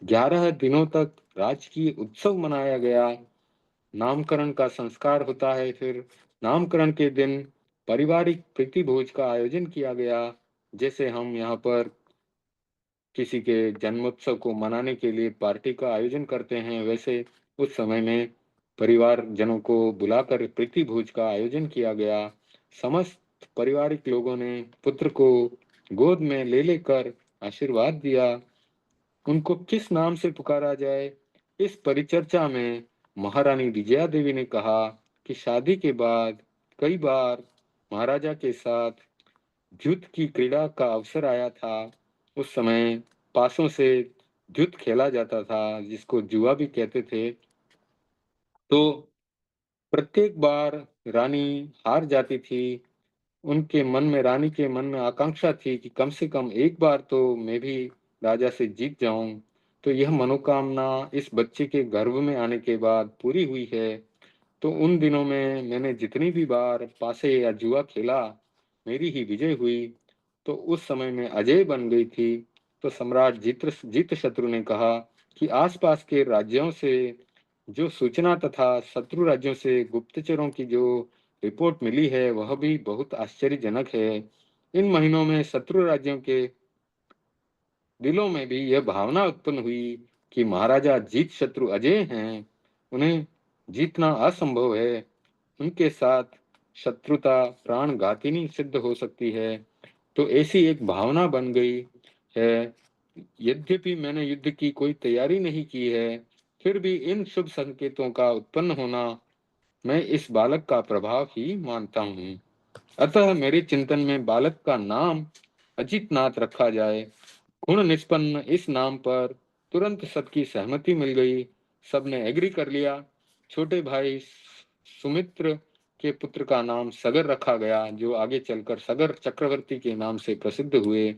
11 दिनों तक राजकीय उत्सव मनाया गया। नामकरण का संस्कार होता है। फिर नामकरण के दिन पारिवारिक प्रीति भोज का आयोजन किया गया। जैसे हम यहाँ पर किसी के जन्मोत्सव को मनाने के लिए पार्टी का आयोजन करते हैं, वैसे उस समय में परिवार जनों को बुलाकर प्रीति भोज का आयोजन किया गया। समस्त पारिवारिक लोगों ने पुत्र को गोद में ले लेकर आशीर्वाद दिया। उनको किस नाम से पुकारा जाए, इस परिचर्चा में महारानी विजया देवी ने कहा कि शादी के बाद कई बार महाराजा के साथ द्युत की क्रीड़ा का अवसर आया था। उस समय पासों से द्युत खेला जाता था, जिसको जुआ भी कहते थे। तो प्रत्येक बार रानी हार जाती थी। उनके मन में, रानी के मन में आकांक्षा थी कि कम से कम एक बार तो मैं भी राजा से जीत जाऊं। तो यह मनोकामना इस बच्चे के गर्भ में आने के बाद पूरी हुई है। तो उन दिनों में मैंने जितनी भी बार पासे या जुआ खेला, मेरी ही विजय हुई। तो उस समय में अजय बन गई थी। तो सम्राट जीत शत्रु ने कहा कि आसपास के राज्यों से जो सूचना तथा शत्रु राज्यों से गुप्तचरों की जो रिपोर्ट मिली है, वह भी बहुत आश्चर्यजनक है। इन महीनों में शत्रु राज्यों के दिलों में भी यह भावना उत्पन्न हुई कि महाराजा जीत शत्रु अजय हैं, उन्हें जीतना असंभव है। उनके साथ शत्रुता प्राणघातिनी सिद्ध हो सकती है। तो ऐसी एक भावना बन गई है। यद्यपि मैंने युद्ध की कोई तैयारी नहीं की है, फिर भी इन शुभ संकेतों का उत्पन्न होना मैं इस बालक का प्रभाव ही मानता हूँ। अतः मेरे चिंतन में बालक का नाम अजितनाथ रखा जाए। गुण निष्पन्न इस नाम पर तुरंत सबकी सहमति मिल गई। सबने एग्री कर लिया। छोटे भाई सुमित्र के पुत्र का नाम सगर रखा गया, जो आगे चलकर सगर चक्रवर्ती के नाम से प्रसिद्ध हुए।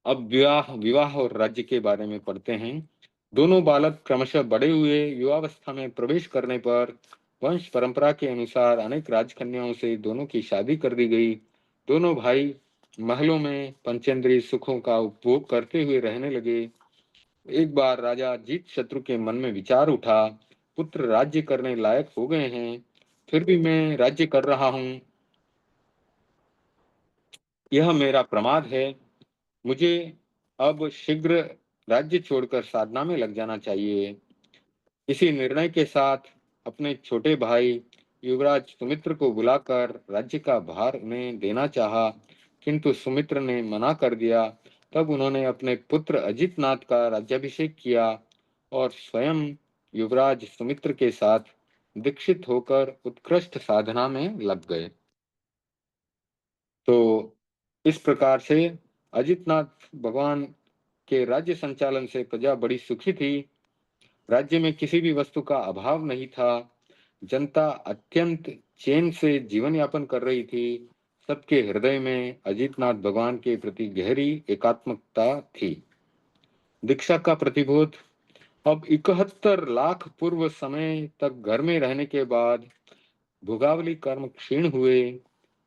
अब विवाह विवाह और राज्य के बारे में पढ़ते हैं। दोनों बालक क्रमशः बड़े हुए। युवावस्था में प्रवेश करने पर वंश परंपरा के अनुसार अनेक राजकन्याओं से दोनों की शादी कर दी गई। दोनों भाई महलों में पंचेंद्रिय सुखों का उपभोग करते हुए रहने लगे। एक बार राजा जीत शत्रु के मन में विचार उठा, पुत्र राज्य करने लायक हो गए हैं, फिर भी मैं राज्य कर रहा हूँ। यह मेरा प्रमाद है। मुझे अब शीघ्र राज्य छोड़कर साधना में लग जाना चाहिए। इसी निर्णय के साथ अपने छोटे भाई युवराज सुमित्र को बुलाकर राज्य का भार उन्हें देना चाहा, किंतु सुमित्र ने मना कर दिया। तब उन्होंने अपने पुत्र अजितनाथ का राज्याभिषेक किया और स्वयं युवराज सुमित्र के साथ दीक्षित होकर उत्कृष्ट साधना में लग गए। तो इस प्रकार से अजितनाथ भगवान के राज्य संचालन से प्रजा बड़ी सुखी थी। राज्य में किसी भी वस्तु का अभाव नहीं था। जनता अत्यंत चैन से जीवन यापन कर रही थी। सबके हृदय में अजितनाथ भगवान के प्रति गहरी एकात्मकता थी। दीक्षा का प्रतिबोध। अब 71 लाख पूर्व समय तक घर में रहने के बाद भोगावली कर्म क्षीण हुए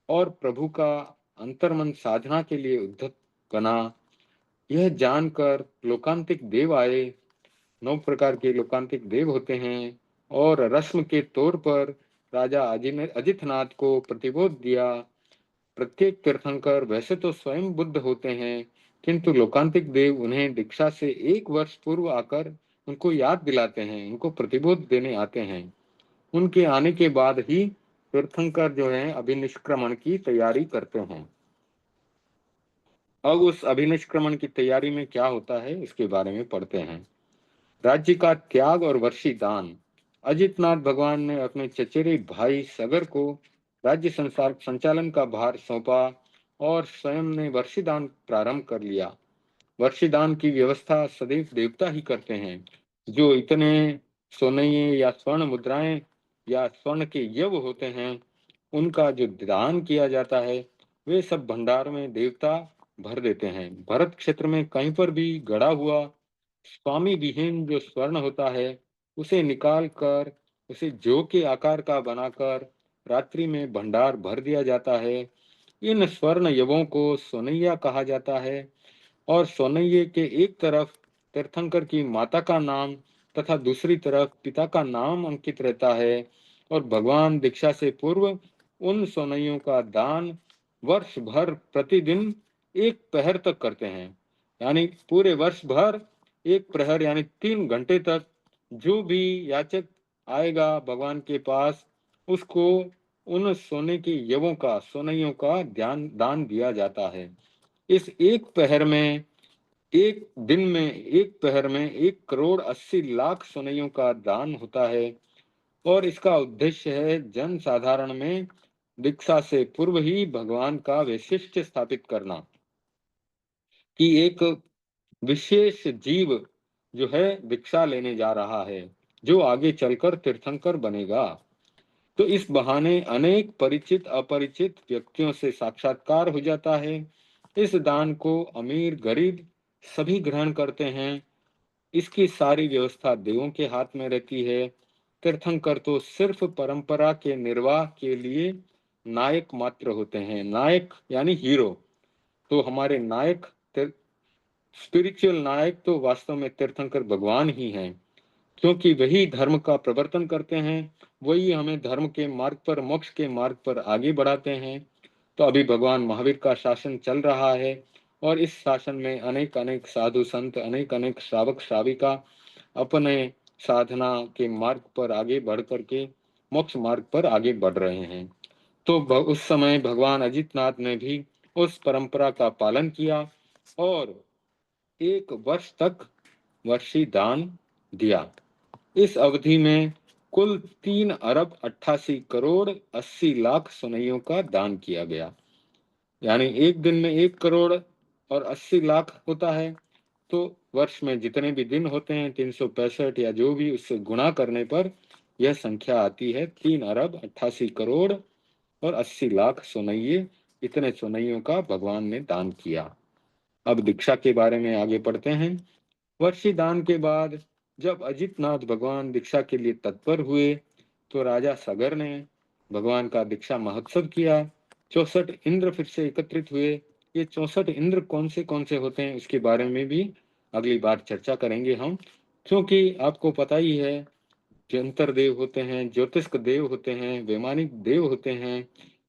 और प्रभु का अंतर्मन साधना के लिए उद्धत बना। यह जानकर लोकांतिक देव आए। 9 प्रकार के लोकांतिक देव होते हैं और रस्म के तौर पर राजा अजितनाथ को प्रतिबोध दिया। प्रत्येक तीर्थंकर वैसे तो स्वयं बुद्ध होते हैं, किंतु लोकांतिक देव उन्हें दीक्षा से 1 वर्ष पूर्व आकर उनको याद दिलाते हैं, उनको प्रतिबोध देने आते हैं। उनके आने के बाद ही तीर्थंकर जो है अभिनिष्क्रमण की तैयारी करते हैं। अब उस अभिनिष्क्रमण की तैयारी में क्या होता है इसके बारे में पढ़ते हैं। राज्य का त्याग और वर्षी दान। अजितनाथ भगवान ने अपने चचेरे भाई सगर को राज्य संचालन का भार सौंपा और स्वयं ने वर्षी दान प्रारंभ कर लिया। वर्षी दान की व्यवस्था सदैव देवता ही करते हैं। जो इतने सोने या स्वर्ण मुद्राएं या स्वर्ण के यव होते हैं, उनका जो दान किया जाता है वे सब भंडार में देवता भर देते हैं। भरत क्षेत्र में कहीं पर भी गड़ा हुआ स्वामी विहीन जो स्वर्ण होता है उसे निकाल कर उसे जौ के आकार का बनाकर रात्रि में भंडार भर दिया जाता है। इन स्वर्ण यवों को सोनैया कहा जाता है और सोनैये के एक तरफ तीर्थंकर की माता का नाम तथा दूसरी तरफ पिता का नाम अंकित रहता है और भगवान दीक्षा से पूर्व उन सोनैयों का दान वर्ष भर प्रतिदिन 1 पहर तक करते हैं। यानी पूरे वर्ष भर 1 प्रहर यानी 3 घंटे तक जो भी याचक आएगा भगवान के पास उसको उन सोने के यवों का सोनैयों का दान दिया जाता है। इस 1 पहर में एक दिन में 1 पहर में 1 करोड़ 80 लाख सोनैयों का दान होता है और इसका उद्देश्य है जन साधारण में दीक्षा से पूर्व ही भगवान का वैशिष्ट्य स्थापित करना कि एक विशेष जीव जो है दीक्षा लेने जा रहा है जो आगे चलकर तीर्थंकर बनेगा। तो इस बहाने अनेक परिचित अपरिचित व्यक्तियों से साक्षात्कार हो जाता है। इस दान को अमीर गरीब सभी ग्रहण करते हैं। इसकी सारी व्यवस्था देवों के हाथ में रहती है। तीर्थंकर तो सिर्फ परंपरा के निर्वाह के लिए नायक मात्र होते हैं। नायक यानी हीरो। तो हमारे नायक स्पिरिचुअल नायक तो वास्तव में तीर्थंकर भगवान ही हैं, क्योंकि वही धर्म का प्रवर्तन करते हैं, वही हमें धर्म के मार्ग पर मोक्ष के मार्ग पर आगे बढ़ाते हैं। तो अभी भगवान महावीर का शासन चल रहा है और इस शासन में अनेक अनेक साधु संत अनेक अनेक श्रावक श्राविका अपने साधना के मार्ग पर आगे बढ़ करके मोक्ष मार्ग पर आगे बढ़ रहे हैं। तो उस समय भगवान अजितनाथ ने भी उस परंपरा का पालन किया और 1 वर्ष तक वर्षी दान दिया। इस अवधि में कुल 3 अरब 88 करोड़ 80 लाख सोनैयों का दान किया गया। यानी एक दिन में 1 करोड़ और 80 लाख होता है, तो वर्ष में जितने भी दिन होते हैं 365 या जो भी उससे गुणा करने पर यह संख्या आती है 3 अरब 88 करोड़ और 80 लाख सोनैये। इतने सोनैयों का भगवान ने दान किया। अब दीक्षा के बारे में आगे पढ़ते हैं। वर्षी दान के बाद जब अजितनाथ भगवान दीक्षा के लिए तत्पर हुए तो राजा सगर ने भगवान का दीक्षा महोत्सव किया। 64 इंद्र फिर से एकत्रित हुए। ये 64 इंद्र कौन से होते हैं इसके बारे में भी अगली बार चर्चा करेंगे हम, क्योंकि आपको पता ही है जंतर देव होते हैं, ज्योतिष्क देव होते हैं, वैमानिक देव होते हैं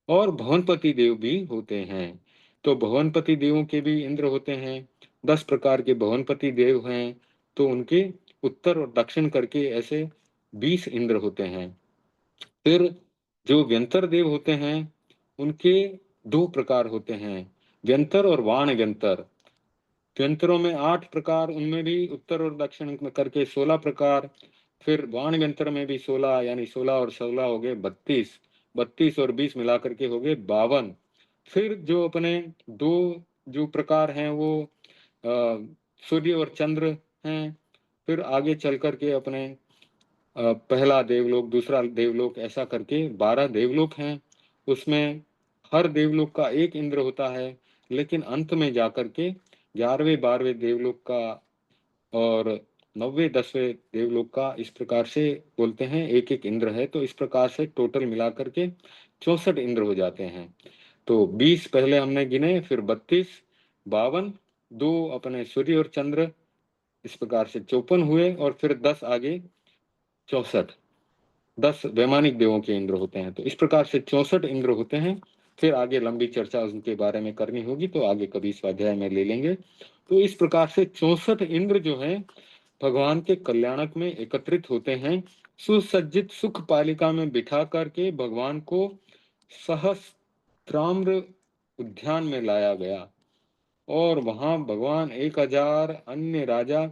और भवनपति देव भी होते हैं। तो भवनपति देवों के भी इंद्र होते हैं, 10 प्रकार के भवनपति देव हैं, तो उनके उत्तर और दक्षिण करके ऐसे 20 इंद्र होते हैं। फिर जो व्यंतर देव होते हैं उनके 2 प्रकार होते हैं, व्यंतर और वाण व्यंतर। व्यंतरों में 8 प्रकार, उनमें भी उत्तर और दक्षिण में करके 16 प्रकार। फिर वाण व्यंतर में भी 16, यानी 16 और 16 हो गए 32, 32 और 20 मिलाकर के हो गए 52। फिर जो अपने 2 जो प्रकार हैं वो सूर्य और चंद्र हैं। फिर आगे चल करके अपने पहला देवलोक, दूसरा देवलोक, ऐसा करके 12 देवलोक हैं। उसमें हर देवलोक का एक इंद्र होता है, लेकिन अंत में जाकर के 11वें 12वें देवलोक का और 9वें 10वें देवलोक का इस प्रकार से बोलते हैं एक एक इंद्र है। तो इस प्रकार से टोटल मिलाकर के 64 इंद्र हो जाते हैं। तो 20 पहले हमने गिने, फिर 32, 52, 2 अपने सूर्य और चंद्र, इस प्रकार से 54 हुए, और फिर 10 आगे 64, 10 वैमानिक देवों के इंद्र होते हैं। तो इस प्रकार से 64 इंद्र होते हैं। फिर आगे लंबी चर्चा उनके बारे में करनी होगी, तो आगे कभी स्वाध्याय में ले लेंगे। तो इस प्रकार से 64 इंद्र जो हैं भगवान के कल्याणक में एकत्रित होते हैं। सुसज्जित सुख पालिका में बिठा करके भगवान को सहस्त्राम्र उद्यान में लाया गया, और वहां भगवान 1000 अन्य राजा,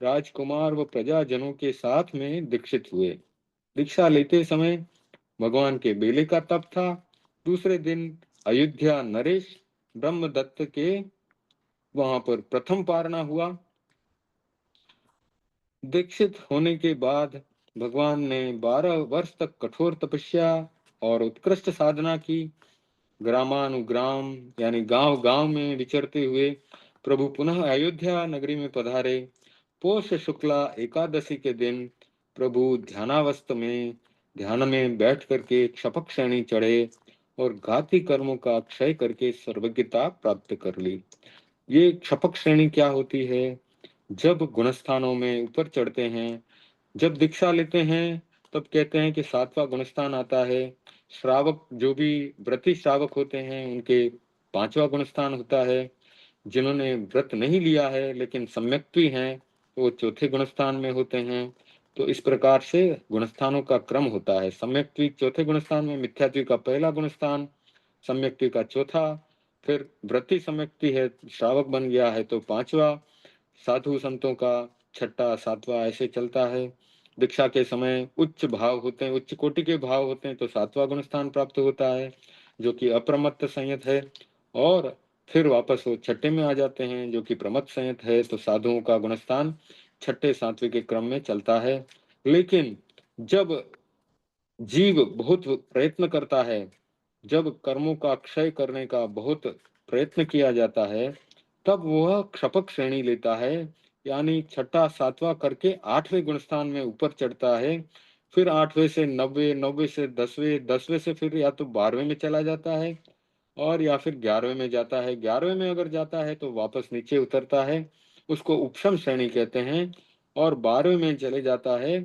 राजकुमार व प्रजाजनों के साथ में दीक्षित हुए। दीक्षा लेते समय भगवान के बेले का तप था। दूसरे दिन अयोध्या नरेश ब्रह्मदत्त के वहां पर प्रथम पारना हुआ। दीक्षित होने के बाद भगवान ने 12 वर्ष तक कठोर तपस्या और उत्कृष्ट साधना की। ग्रामानुग्राम यानी गांव गांव में विचरते हुए प्रभु पुनः अयोध्या नगरी में पधारे। पौष शुक्ला एकादशी के दिन प्रभु ध्यान में बैठ करके क्षपक श्रेणी चढ़े और घाती कर्मों का क्षय करके सर्वज्ञता प्राप्त कर ली। ये क्षपक श्रेणी क्या होती है? जब गुणस्थानों में ऊपर चढ़ते हैं, जब दीक्षा लेते हैं, तब कहते हैं कि 7वां गुणस्थान आता है। श्रावक जो भी व्रती श्रावक होते हैं उनके 5वां गुणस्थान होता है। जिन्होंने व्रत नहीं लिया है लेकिन सम्यक्त्वी हैं, वो चौथे गुणस्थान में होते हैं। तो इस प्रकार से गुणस्थानों का क्रम होता है। सम्यक्त्वी चौथे गुणस्थान में, मिथ्यात्वी का पहला गुणस्थान, सम्यक्त्वी का चौथा, फिर व्रती सम्यक्त्वी है, श्रावक बन गया है तो 5वां, साधु संतों का 6ठा 7वां, ऐसे चलता है। दीक्षा के समय उच्च भाव होते हैं, उच्च कोटि के भाव होते हैं तो 7वां गुण स्थान प्राप्त होता है, जो कि अप्रमत्त संयत है। और फिर वापस वो 6ठे में आ जाते हैं, जो कि प्रमत्त संयत है। तो साधुओं का गुण स्थान 6ठे 7वें के क्रम में चलता है। लेकिन जब जीव बहुत प्रयत्न करता है, जब कर्मों का क्षय करने का बहुत प्रयत्न किया जाता है, तब वह क्षपक श्रेणी लेता है, यानी 6ठा 7वां करके 8वें गुणस्थान में ऊपर चढ़ता है। फिर 8वें से 90, 90 से 10वें, 10वें से फिर या तो 12वें में चला जाता है, और या फिर 11वें में जाता है। 11वें में अगर जाता है तो वापस नीचे उतरता है, उसको उपशम श्रेणी कहते हैं। और 12वें में चले जाता है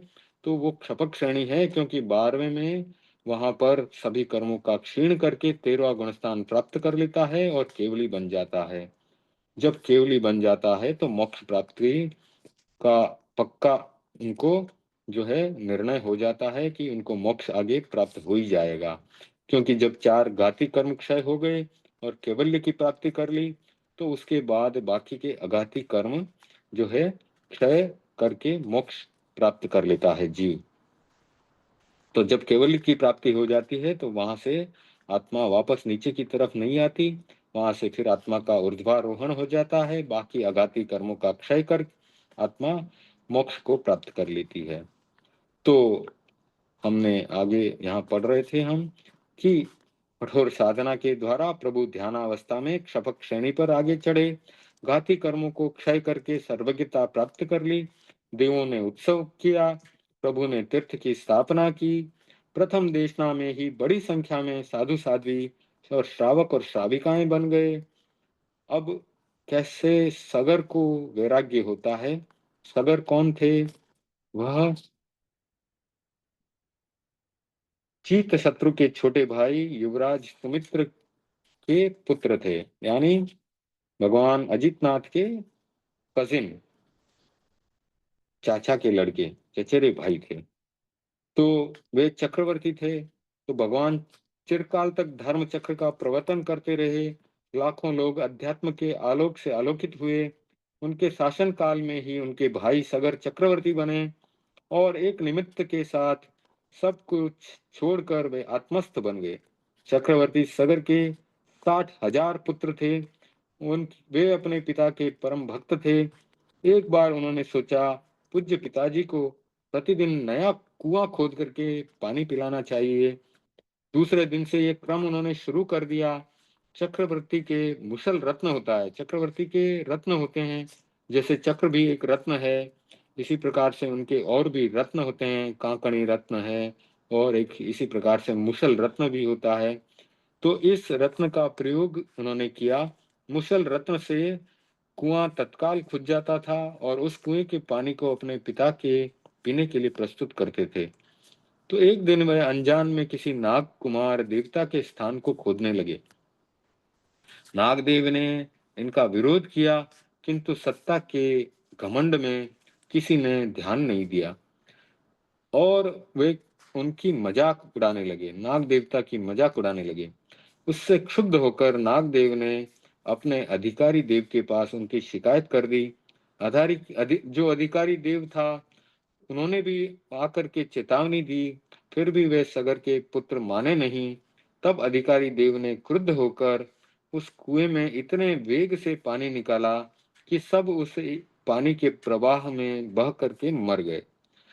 तो वो क्षपक श्रेणी है, क्योंकि 12वें में वहां पर सभी कर्मों का क्षीण करके 13वां गुणस्थान प्राप्त कर लेता है और केवली बन जाता है। जब केवली बन जाता है तो मोक्ष प्राप्ति का पक्का उनको जो है निर्णय हो जाता है कि उनको मोक्ष आगे प्राप्त हो ही जाएगा। क्योंकि जब 4 घाती कर्म क्षय हो गए और केवल्य की प्राप्ति कर ली, तो उसके बाद बाकी के अघाती कर्म जो है क्षय करके मोक्ष प्राप्त कर लेता है जीव। तो जब केवल्य की प्राप्ति हो जाती है तो वहां से आत्मा वापस नीचे की तरफ नहीं आती, वहां से फिर आत्मा का ऊर्ध्वारोहण हो जाता है, बाकी अघाती कर्मों का क्षय कर आत्मा मोक्ष को प्राप्त कर लेती है। तो हमने आगे यहाँ पढ़ रहे थे हम कि कठोर साधना के द्वारा प्रभु ध्यानावस्था में क्षपक श्रेणी पर आगे चढ़े, घाती कर्मों को क्षय करके सर्वज्ञता प्राप्त कर ली। देवों ने उत्सव किया, प्रभु ने तीर्थ की स्थापना की। प्रथम देशना में ही बड़ी संख्या में साधु साध्वी और श्रावक और श्राविकाएं बन गए। अब कैसे सगर को वैराग्य होता है? सगर कौन थे? वह चीत शत्रु के छोटे भाई युवराज सुमित्र के पुत्र थे, यानी भगवान अजितनाथ के कजिन, चाचा के लड़के, चचेरे भाई थे। तो वे चक्रवर्ती थे। तो भगवान चिरकाल तक धर्म चक्र का प्रवर्तन करते रहे। लाखों लोग अध्यात्म के आलोक से आलोकित हुए। उनके शासन काल में ही उनके भाई सगर चक्रवर्ती बने और एक निमित्त के साथ सब कुछ छोड़कर वे आत्मस्थ बन गए। चक्रवर्ती सगर के 60,000 पुत्र थे। उन वे अपने पिता के परम भक्त थे। एक बार उन्होंने सोचा, पूज्य पिताजी को प्रतिदिन नया कुआं खोद करके पानी पिलाना चाहिए। दूसरे दिन से ये क्रम उन्होंने शुरू कर दिया। चक्रवर्ती के मुसल रत्न होता है, चक्रवर्ती के रत्न होते हैं, जैसे चक्र भी एक रत्न है, इसी प्रकार से उनके और भी रत्न होते हैं, कांकणी रत्न है और एक इसी प्रकार से मुसल रत्न भी होता है। तो इस रत्न का प्रयोग उन्होंने किया। मुसल रत्न से कुआं तत्काल खुद जाता था और उस कुएं के पानी को अपने पिता के पीने के लिए प्रस्तुत करते थे। तो एक दिन वह अनजान में किसी नाग कुमार देवता के स्थान को खोदने लगे। नागदेव ने इनका विरोध किया, किंतु सत्ता के घमंड में किसी ने ध्यान नहीं दिया और वे उनकी मजाक उड़ाने लगे, नाग देवता की मजाक उड़ाने लगे। उससे क्षुब्ध होकर नागदेव ने अपने अधिकारी देव के पास उनकी शिकायत कर दी। जो अधिकारी देव था, उन्होंने भी आकर के चेतावनी दी, फिर भी वे सगर के पुत्र माने नहीं। तब अधिकारी देव ने क्रुद्ध होकर उस कुएं में इतने वेग से पानी निकाला कि सब उस पानी के प्रवाह में बह करके मर गए।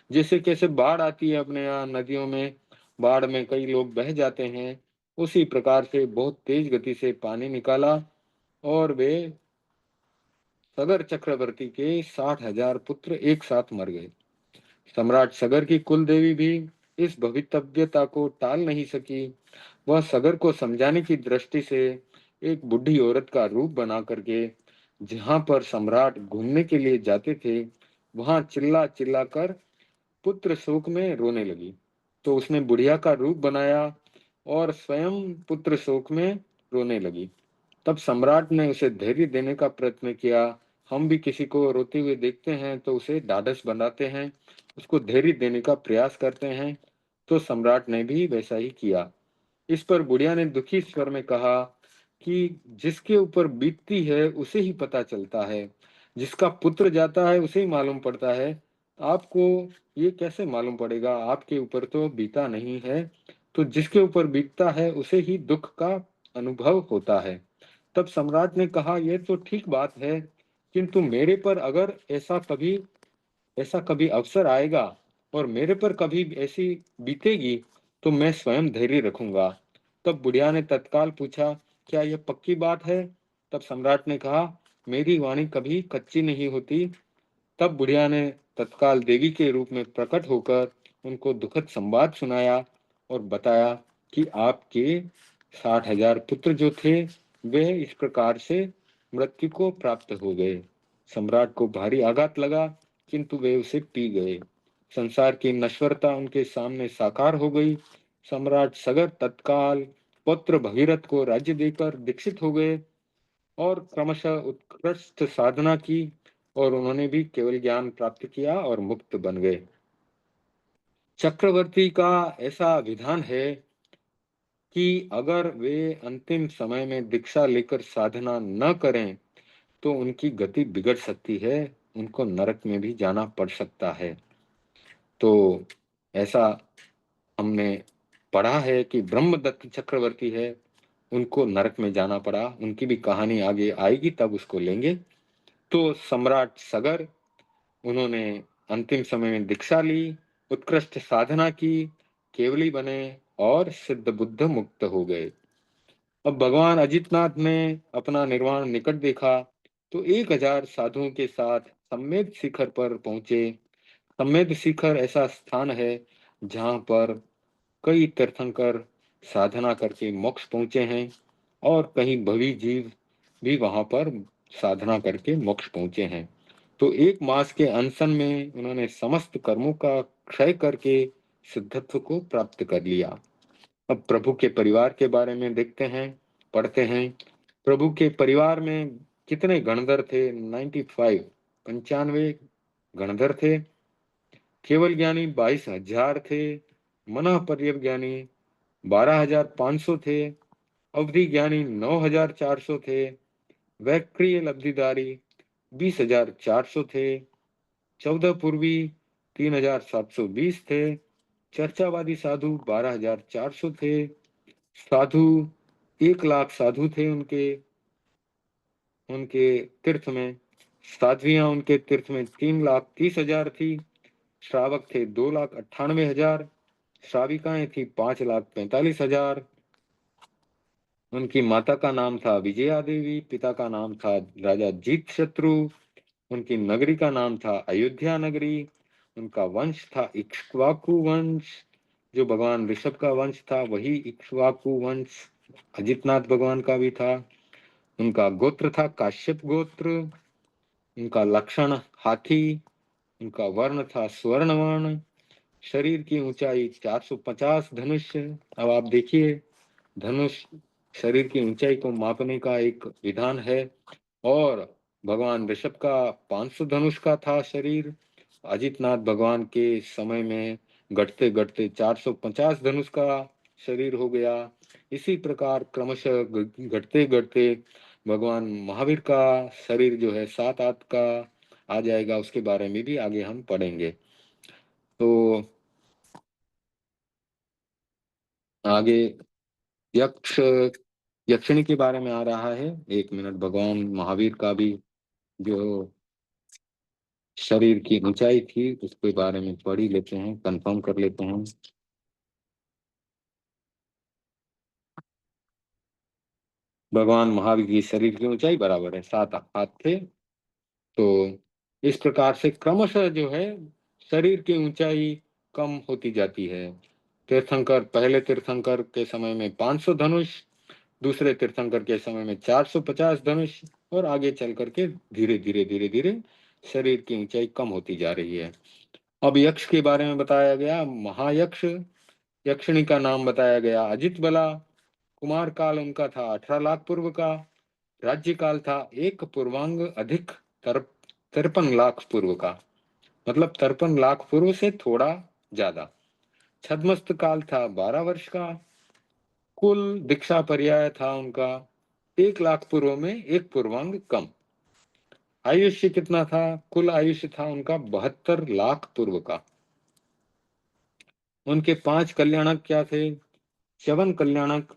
जैसे कैसे बाढ़ आती है अपने यहाँ नदियों में, बाढ़ में कई लोग बह जाते हैं, उसी प्रकार से बहुत तेज गति से पानी निकाला और वे सगर चक्रवर्ती के 60,000 पुत्र एक साथ मर गए। सम्राट सगर की कुल देवी भी इस भवितव्यता को टाल नहीं सकी। वह सगर को समझाने की दृष्टि से एक बुढ़ी औरत का रूप बना करके जहां पर सम्राट घूमने के लिए जाते थे, वहां चिल्ला चिल्ला कर पुत्र शोक में रोने लगी। तो उसने बुढ़िया का रूप बनाया और स्वयं पुत्र शोक में रोने लगी। तब सम्राट ने उसे धैर्य देने का प्रयत्न किया। हम भी किसी को रोते हुए देखते हैं तो उसे ढाढ़स बनाते हैं, उसको धैर्य देने का प्रयास करते हैं। तो सम्राट ने भी वैसा ही किया। इस पर बुढ़िया ने दुखी स्वर में कहा कि जिसके ऊपर बीतती है उसे ही पता चलता है, जिसका पुत्र जाता है उसे ही मालूम पड़ता है। आपको ये कैसे मालूम पड़ेगा, आपके ऊपर तो बीता नहीं है। तो जिसके ऊपर बीतता है उसे ही दुख का अनुभव होता है। तब सम्राट ने कहा, यह तो ठीक बात है, किंतु मेरे पर अगर ऐसा कभी अवसर आएगा और मेरे पर कभी ऐसी बीतेगी तो मैं स्वयं धैर्य रखूंगा। तब बुढ़िया ने तत्काल पूछा, क्या यह पक्की बात है? तब सम्राट ने कहा, मेरी वाणी कभी कच्ची नहीं होती। तब बुढ़िया ने तत्काल देवी के रूप में प्रकट होकर उनको दुखद संवाद सुनाया और बताया कि आपके 60,000 पुत्र जो थे वे इस प्रकार से मृत्यु को प्राप्त हो गए। सम्राट को भारी आघात लगा, किंतु वे उसे पी गए। संसार की नश्वरता उनके सामने साकार हो गई। सम्राट सगर तत्काल पुत्र भगीरथ को राज्य देकर दीक्षित हो गए और क्रमशः उत्कृष्ट साधना की और उन्होंने भी केवल ज्ञान प्राप्त किया और मुक्त बन गए। चक्रवर्ती का ऐसा विधान है कि अगर वे अंतिम समय में दीक्षा लेकर साधना न करें तो उनकी गति बिगड़ सकती है, उनको नरक में भी जाना पड़ सकता है। तो ऐसा हमने पढ़ा है कि ब्रह्मदत्त चक्रवर्ती है, उनको नरक में जाना पड़ा। उनकी भी कहानी आगे आएगी, तब उसको लेंगे। तो सम्राट सगर, उन्होंने अंतिम समय में दीक्षा ली, उत्कृष्ट साधना की, केवली बने और सिद्ध बुद्ध मुक्त हो गए। अब भगवान अजितनाथ ने अपना निर्वाण निकट देखा तो 1,000 साधुओं के साथ सम्मेद शिखर पर पहुंचे। सम्मेद शिखर ऐसा स्थान है जहां पर कई तीर्थंकर साधना करके मोक्ष पहुंचे हैं और कहीं भवी जीव भी वहां पर साधना करके मोक्ष पहुंचे हैं। तो 1 मास के अनशन में उन्होंने समस्त कर्मों का क्षय करके सिद्धत्व को प्राप्त कर लिया। अब प्रभु के परिवार के बारे में देखते हैं। पढ़ते हैं। प्रभु के परिवार में कितने गणधर थे? 95, 95 गणधर थे। केवल ज्ञानी 22,000 थे। मनः पर्यज्ञानी 12,500 थे। अवधि ज्ञानी 9,400 थे। वैक्रिय लब्धिदारी 20,400 थे। 14 पूर्वी 3,720 थे। चर्चावादी साधु 12,400 थे। साधु 1 लाख साधु थे उनके उनके तीर्थ में। साध्वियां उनके तीर्थ में 3,30,000 थी। श्रावक थे 2,98,000। श्राविकाएं थी 5,45,000। उनकी माता का नाम था विजया देवी, पिता का नाम था राजा जीत शत्रु। उनकी नगरी का नाम था अयोध्या नगरी। उनका वंश था इक्ष्वाकु वंश। जो भगवान ऋषभ का वंश था वही इक्ष्वाकु वंश अजितनाथ भगवान का भी था। उनका गोत्र था काश्यप गोत्र। उनका लक्षण हाथी। उनका वर्ण था स्वर्ण वर्ण। शरीर की ऊंचाई 450 धनुष। अब आप देखिए, धनुष शरीर की ऊंचाई को मापने का एक विधान है। और भगवान ऋषभ का 500 धनुष का था शरीर। अजितनाथ भगवान के समय में घटते घटते 450 धनुष का शरीर हो गया। इसी प्रकार क्रमशः घटते घटते भगवान महावीर का शरीर जो है 7 8 का आ जाएगा। उसके बारे में भी आगे हम पढ़ेंगे। तो आगे यक्ष यक्षिणी के बारे में आ रहा है। 1 मिनट, भगवान महावीर का भी जो शरीर की ऊंचाई थी उसके बारे में पढ़ ही लेते हैं, कंफर्म कर लेते हैं। भगवान महावीर की शरीर की ऊंचाई बराबर है 7 हाथ थे। तो इस प्रकार से क्रमशः जो है शरीर की ऊंचाई कम होती जाती है। तीर्थंकर पहले तीर्थंकर के समय में 500 धनुष, दूसरे तीर्थंकर के समय में 450 धनुष, और आगे चल करके धीरे धीरे धीरे धीरे शरीर की ऊंचाई कम होती जा रही है। अब यक्ष के बारे में बताया गया, महायक्ष। यक्षिणी का नाम बताया गया अजित बला। कुमार काल उनका था 18 लाख पूर्व का। राज्य काल था एक पूर्वांग अधिक 53 लाख पूर्व का, मतलब 53 लाख पूर्व से थोड़ा ज्यादा। छद्मस्त काल था 12 वर्ष का। कुल दीक्षा पर्याय था उनका 1 लाख पूर्व में एक पूर्वांग कम। आयुष्य कितना था? कुल आयुष्य था उनका 72 लाख पूर्व का। उनके 5 कल्याणक क्या थे? च्यवन कल्याणक,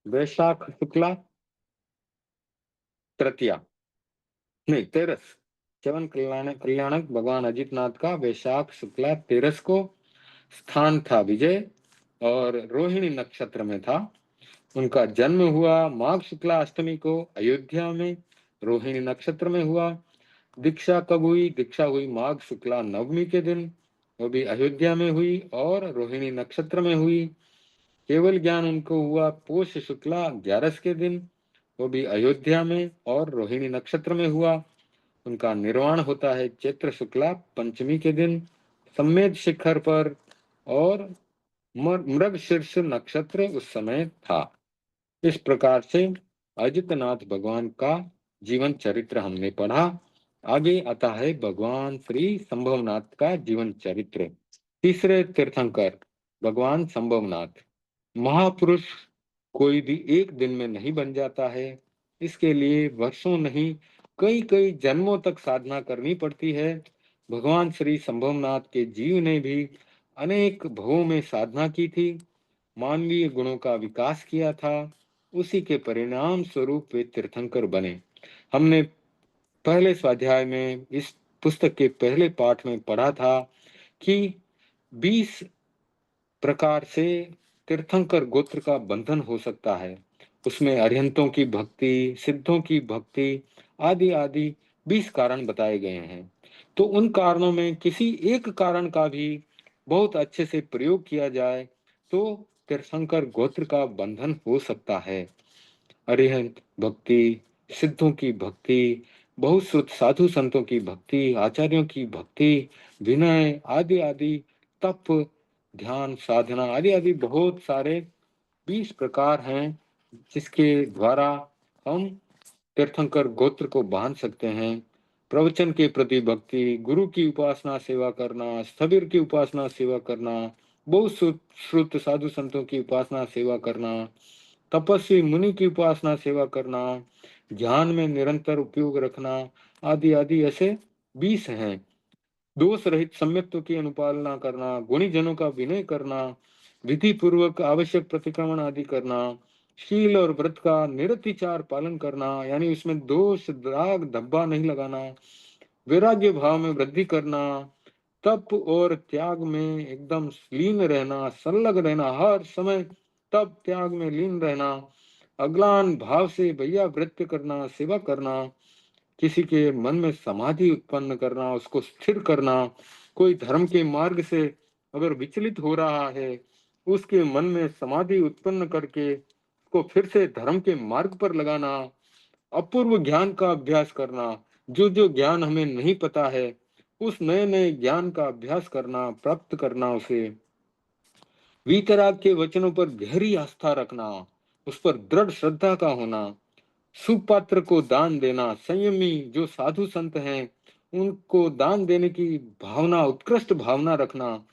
वैशाख शुक्ला तृतीया, नहीं तेरस। च्यवन कल्याणक भगवान अजितनाथ का वैशाख शुक्ला तेरस को। स्थान था विजय और रोहिणी नक्षत्र में था। उनका जन्म हुआ माघ शुक्ला अष्टमी को अयोध्या में, रोहिणी नक्षत्र में हुआ। दीक्षा कब हुई? दीक्षा हुई माघ शुक्ला नवमी के दिन, वो भी अयोध्या में हुई और रोहिणी नक्षत्र में हुई। केवल ज्ञान उनको हुआ पोष शुक्ला 11 के दिन, वो भी अयोध्या में और रोहिणी नक्षत्र में हुआ। उनका निर्वाण होता है चैत्र शुक्ला पंचमी के दिन सम्मेद शिखर पर, और मृग शीर्ष नक्षत्र उस समय था। इस प्रकार से अजितनाथ भगवान का जीवन चरित्र हमने पढ़ा। आगे आता है भगवान श्री संभवनाथ का जीवन चरित्र। तीसरे तीर्थंकर भगवान संभवनाथ। महापुरुष कोई भी एक दिन में नहीं बन जाता है। इसके लिए वर्षों नहीं कई कई जन्मों तक साधना करनी पड़ती है। भगवान श्री संभवनाथ के जीव ने भी अनेक भवों में साधना की थी, मानवीय गुणों का विकास किया था। उसी के परिणाम स्वरूप वे तीर्थंकर बने। हमने पहले स्वाध्याय में इस पुस्तक के पहले पाठ में पढ़ा था कि 20 प्रकार से तीर्थंकर गोत्र का बंधन हो सकता है। उसमें अरिहंतों की भक्ति, सिद्धों की भक्ति आदि आदि 20 कारण बताए गए हैं। तो उन कारणों में किसी एक कारण का भी बहुत अच्छे से प्रयोग किया जाए तो तीर्थंकर गोत्र का बंधन हो सकता है। अरिहंत भक्ति, सिद्धों की भक्ति, बहुश्रुत साधु संतों की भक्ति, आचार्यों की भक्ति, विनय आदि आदि, तप, ध्यान, साधना आदि आदि बहुत सारे 20 प्रकार हैं जिसके द्वारा हम तीर्थंकर गोत्र को बांध सकते हैं। प्रवचन के प्रति भक्ति, गुरु की उपासना सेवा करना, स्थविर की उपासना सेवा करना, बहुत श्रुत साधु संतों की उपासना सेवा करना, तपस्वी मुनि की उपासना सेवा करना, ध्यान में निरंतर उपयोग रखना, आदि आदि ऐसे 20 हैं। दोष रहित सम्यक्त्व की अनुपालना करना, गुणी जनों का विनय करना, विधि पूर्वक आवश्यक प्रतिक्रमण आदि करना, शील और व्रत का निरतिचार पालन करना, यानी उसमें दोष दाग धब्बा नहीं लगाना, वैराग्य भाव में वृद्धि करना, तप और त्याग में एकदम लीन रहना, संलग्न रहना, हर समय तप त्याग में लीन रहना, अग्लान भाव से भैया वृत्ति करना, सेवा करना, किसी के मन में समाधि उत्पन्न करना, उसको स्थिर करना, कोई धर्म के मार्ग से अगर विचलित हो रहा है उसके मन में समाधि उत्पन्न करके उसको फिर से धर्म के मार्ग पर लगाना, अपूर्व ज्ञान का अभ्यास करना, जो जो ज्ञान हमें नहीं पता है उस नए नए ज्ञान का अभ्यास करना, प्राप्त करना, उसे वीतराग के वचनों पर गहरी आस्था रखना, उस पर दृढ़ श्रद्धा का होना, सुपात्र को दान देना, संयमी जो साधु संत हैं उनको दान देने की भावना, उत्कृष्ट भावना रखना,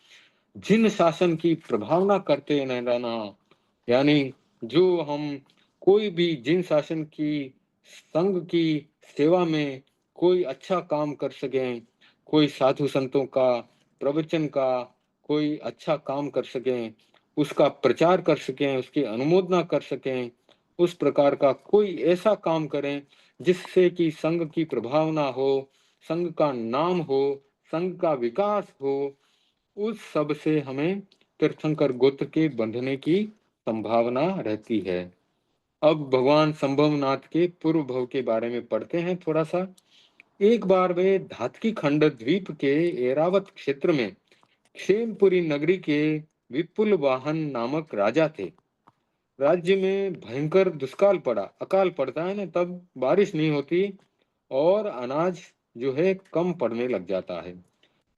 जिन शासन की प्रभावना करते रहना, यानी जो हम कोई भी जिन शासन की संघ की सेवा में कोई अच्छा काम कर सकें, कोई साधु संतों का प्रवचन का कोई अच्छा काम कर सकें, उसका प्रचार कर सकें, उसकी अनुमोदना कर सकें, उस प्रकार का कोई ऐसा काम करें जिससे कि संघ की प्रभावना हो, संघ का नाम हो, संघ का विकास हो, उस सब से हमें तीर्थंकर गोत्र के बंधने की संभावना रहती है। अब भगवान संभवनाथ के पूर्व भव के बारे में पढ़ते हैं थोड़ा सा। एक बार वे धातकी खंड द्वीप के एरावत क्षेत्र में क्षेमपुरी नगरी के विपुल वाहन नामक राजा थे। राज्य में भयंकर दुष्काल पड़ा। अकाल पड़ता है ना, तब बारिश नहीं होती और अनाज जो है कम पड़ने लग जाता है।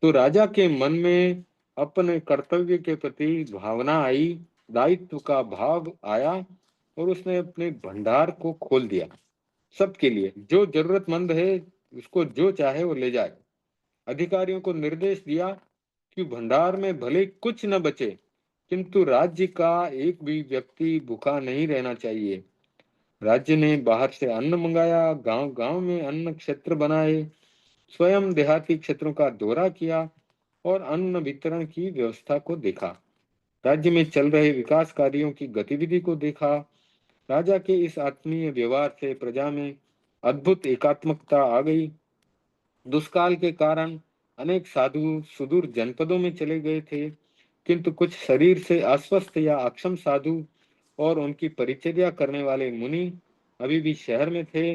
तो राजा के मन में अपने कर्तव्य के प्रति भावना आई, दायित्व का भाव आया और उसने अपने भंडार को खोल दिया सबके लिए। जो जरूरतमंद है उसको जो चाहे वो ले जाए। अधिकारियों को निर्देश दिया कि भंडार में भले कुछ न बचे किंतु राज्य का एक भी व्यक्ति भूखा नहीं रहना चाहिए। राज्य ने बाहर से अन्न मंगाया, गांव गांव में अन्न क्षेत्र बनाए, स्वयं देहाती क्षेत्रों का दौरा किया और अन्न वितरण की व्यवस्था को देखा। राज्य में चल रहे विकास कार्यों की गतिविधि को देखा। राजा के इस आत्मीय व्यवहार से प्रजा में अद्भुत एकात्मकता आ गई। दुष्काल के कारण अनेक साधु सुदूर जनपदों में चले गए थे, किंतु कुछ शरीर से अस्वस्थ या अक्षम साधु और उनकी परिचर्या करने वाले मुनि अभी भी शहर में थे।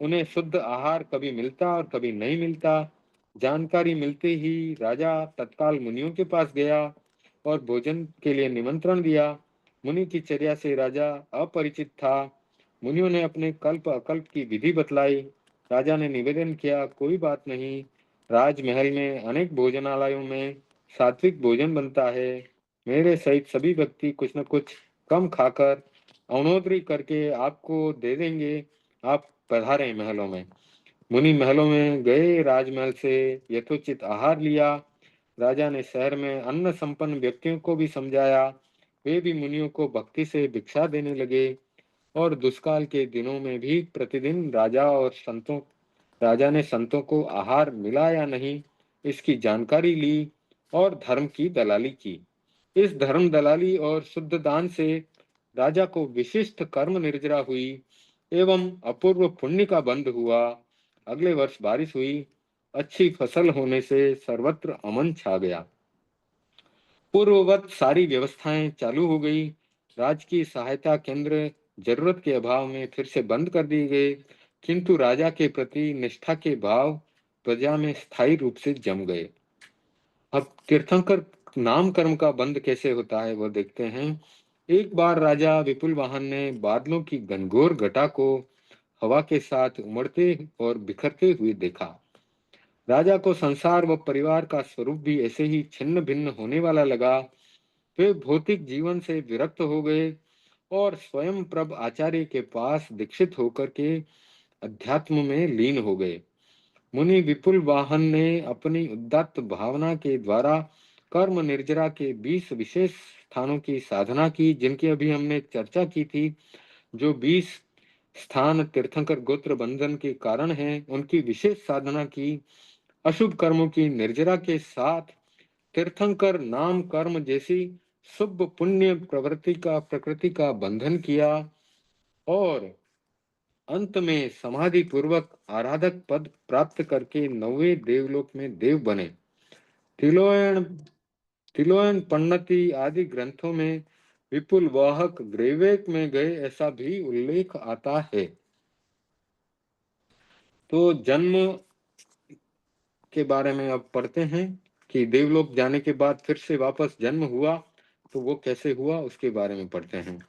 उन्हें शुद्ध आहार कभी मिलता और कभी नहीं मिलता। जानकारी मिलते ही राजा तत्काल मुनियों के पास गया और भोजन के लिए निमंत्रण दिया। मुनि की चर्या से राजा अपरिचित था। मुनियों ने अपने कल्प अकल्प की विधि बतलाई। राजा ने निवेदन किया, कोई बात नहीं, राजमहल में अनेक भोजनालयों में सात्विक भोजन बनता है। मेरे सहित सभी व्यक्ति कुछ न कुछ कम खाकर अवनोदरी करके आपको दे देंगे। आप पधारें महलों में। मुनि महलों में गए, राजमहल से यथोचित आहार लिया। राजा ने शहर में अन्न संपन्न व्यक्तियों को भी समझाया। वे भी मुनियों को भक्ति से भिक्षा देने लगे और दुष्काल के दिनों में भी प्रतिदिन राजा ने संतों को आहार मिला या नहीं इसकी जानकारी ली और धर्म की दलाली की। इस धर्म दलाली और शुद्ध दान से राजा को विशिष्ट कर्म निर्जरा हुई एवं अपूर्व पुण्य का बंध हुआ। अगले वर्ष बारिश हुई। अच्छी फसल होने से सर्वत्र अमन छा गया। पूर्ववत सारी व्यवस्थाएं चालू हो गई। राज की सहायता केंद्र जरूरत के अभाव में फिर से बंद कर दिए गए, किंतु राजा के प्रति निष्ठा के भाव प्रजा में स्थायी रूप से जम गए। अब तीर्थंकर नाम कर्म का बंद कैसे होता है वो देखते हैं। एक बार राजा विपुल वाहन ने बादलों की घनघोर घटा को हवा के साथ उमड़ते और बिखरते हुए देखा। राजा को संसार व परिवार का स्वरूप भी ऐसे ही छिन्न भिन्न होने वाला लगा। वे भौतिक जीवन से विरक्त हो गए और स्वयं प्रभ आचार्य के पास दीक्षित होकर के अध्यात्म में लीन हो गए। मुनि विपुल वाहन ने अपनी उदात्त भावना के द्वारा कर्म निर्जरा के 20 विशेष स्थानों की साधना की, जिनकी अभी हमने चर्चा की थी। जो 20 स्थान तीर्थंकर गोत्र बंधन के कारण हैं, उनकी विशेष साधना की। अशुभ कर्मों की निर्जरा के साथ तीर्थंकर नाम कर्म जैसी शुभ पुण्य प्रकृति का बंधन किया और अंत में समाधि पूर्वक आराधक पद प्राप्त करके 9वें देवलोक में देव बने। तिलोयन तिलोयन पन्नति आदि ग्रंथों में विपुल वाहक ग्रेवेक में गए, ऐसा भी उल्लेख आता है। तो जन्म के बारे में अब पढ़ते हैं कि देवलोक जाने के बाद फिर से वापस जन्म हुआ, तो वो कैसे हुआ उसके बारे में पढ़ते हैं।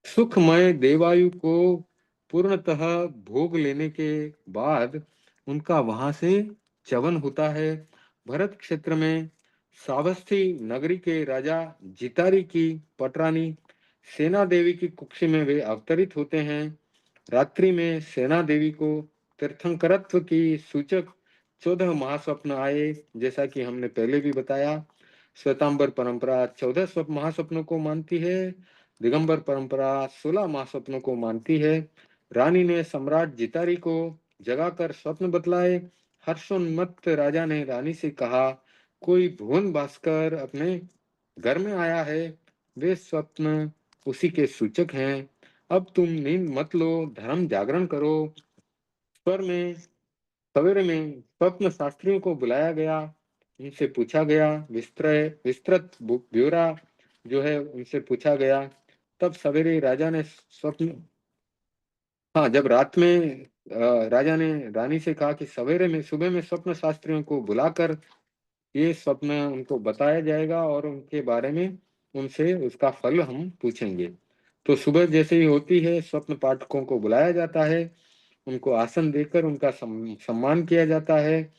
सुखमय देवायु को पूर्णतः भोग लेने के बाद उनका वहां से च्यवन होता है। भरत क्षेत्र में सावस्थी नगरी के राजा जितारी की पटरानी सेना देवी की कुक्षी में वे अवतरित होते हैं। रात्रि में सेना देवी को तीर्थंकरत्व की सूचक 14 महास्वप्न आए, जैसा कि हमने पहले भी बताया। श्वेतांबर परंपरा 14 महास्वप्नों को मानती है, दिगंबर परंपरा 16 महास्वप्नों को मानती है। रानी ने सम्राट जितारी को जगाकर स्वप्न बतलाए। हर्षोन्मत्त राजा ने रानी से कहा, कोई भुवन भास्कर अपने घर में आया है। वे स्वप्न उसी के सूचक हैं। अब तुम नींद मत लो, धर्म जागरण करो। स्वर में सवेरे में स्वप्न शास्त्रियों को बुलाया गया। उनसे पूछा गया, विस्तृत ब्यौरा जो है उनसे पूछा गया। तब सवेरे राजा ने स्वप्न हाँ, जब रात में राजा ने रानी से कहा कि सवेरे में सुबह में स्वप्न शास्त्रियों को बुलाकर ये स्वप्न उनको बताया जाएगा और उनके बारे में उनसे उसका फल हम पूछेंगे। तो सुबह जैसे ही होती है, स्वप्न पाठकों को बुलाया जाता है, उनको आसन देकर उनका सम्मान किया जाता है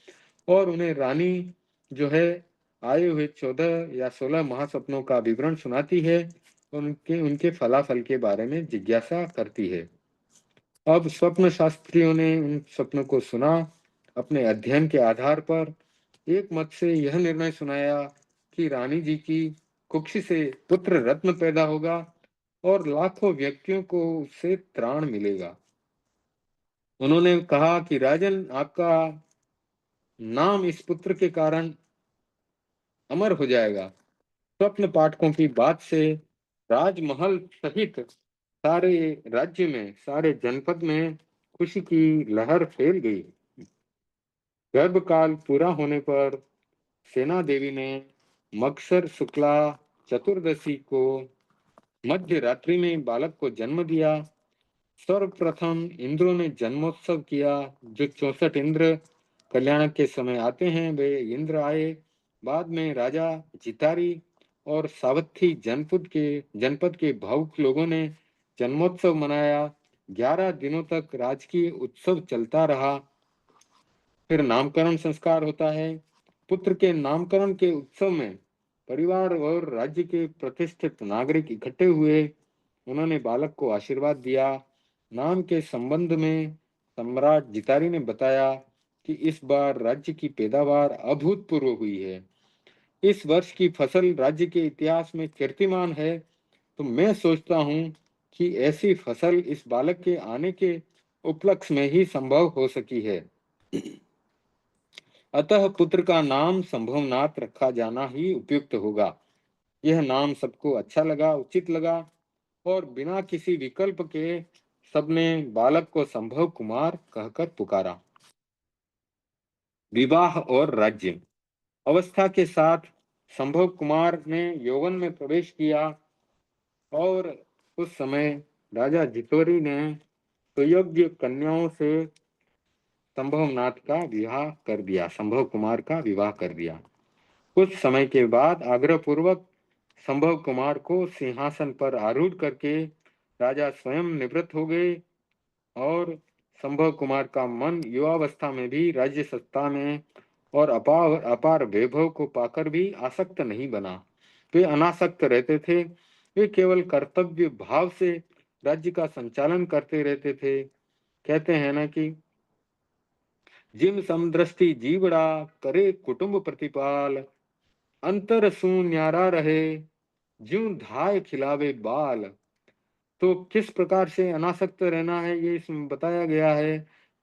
और उन्हें रानी जो है आए हुए 14 या 16 महासपनों का विवरण सुनाती है और उनके उनके फलाफल के बारे में जिज्ञासा करती है। अब स्वप्न शास्त्रियों ने उन स्वप्नों को सुना। अपने अध्ययन के आधार पर एक मत से यह निर्णय सुनाया कि रानी जी की कुक्षी से पुत्र रत्न पैदा होगा और लाखों व्यक्तियों को उससे त्राण मिलेगा। उन्होंने कहा कि राजन, आपका नाम इस पुत्र के कारण अमर हो जाएगा। स्वप्न पाठकों की बात से राजमहल सहित सारे राज्य में, सारे जनपद में खुशी की लहर फैल गई। गर्भकाल पूरा होने पर सेना देवी ने मगसर शुक्ला चतुर्दशी को मध्य रात्रि में बालक को जन्म दिया। सर्वप्रथम इंद्रों ने जन्मोत्सव किया। जो 64 इंद्र कल्याण के समय आते हैं, वे इंद्र आए। बाद में राजा जितारी और सावथी जनपद के भावुक लोगों ने जन्मोत्सव मनाया। 11 दिनों तक राजकीय उत्सव चलता रहा। फिर नामकरण संस्कार होता है। पुत्र के नामकरण के उत्सव में परिवार और राज्य के प्रतिष्ठित नागरिक इकट्ठे हुए। उन्होंने बालक को आशीर्वाद दिया। नाम के संबंध में सम्राट जितारी ने बताया कि इस बार राज्य की पैदावार अभूतपूर्व हुई है। इस वर्ष की फसल राज्य के इतिहास में कीर्तिमान है। तो मैं सोचता हूँ कि ऐसी फसल इस बालक के आने के उपलक्ष्य में ही संभव हो सकी है। अतः पुत्र का नाम संभवनाथ रखा जाना ही उपयुक्त होगा। यह नाम सबको अच्छा लगा, उचित लगा और बिना किसी विकल्प के सबने बालक को संभव कुमार कहकर पुकारा। विवाह और राज्य अवस्था के साथ संभव कुमार ने यौवन में प्रवेश किया और उस समय राजा जितोरी ने सुयोग्य कन्याओं से संभवनाथ का विवाह कर दिया, संभव कुमार का विवाह कर दिया। कुछ समय के बाद आग्रह पूर्वक संभव कुमार को सिंहासन पर आरूढ़ करके राजा स्वयं निवृत्त हो गए और संभव कुमार का मन युवावस्था में भी राज्य सत्ता में और अपार अपार वैभव को पाकर भी आसक्त नहीं बना। वे अनासक्त रहते थे। वे केवल कर्तव्य भाव से राज्य का संचालन करते रहते थे। कहते हैं ना कि जिम समदृष्टि जीवड़ा करे कुटुंब प्रतिपाल, अंतर सू न्यारा रहे ज्यों धाय खिलावे बाल। तो किस प्रकार से अनासक्त रहना है ये इसमें बताया गया है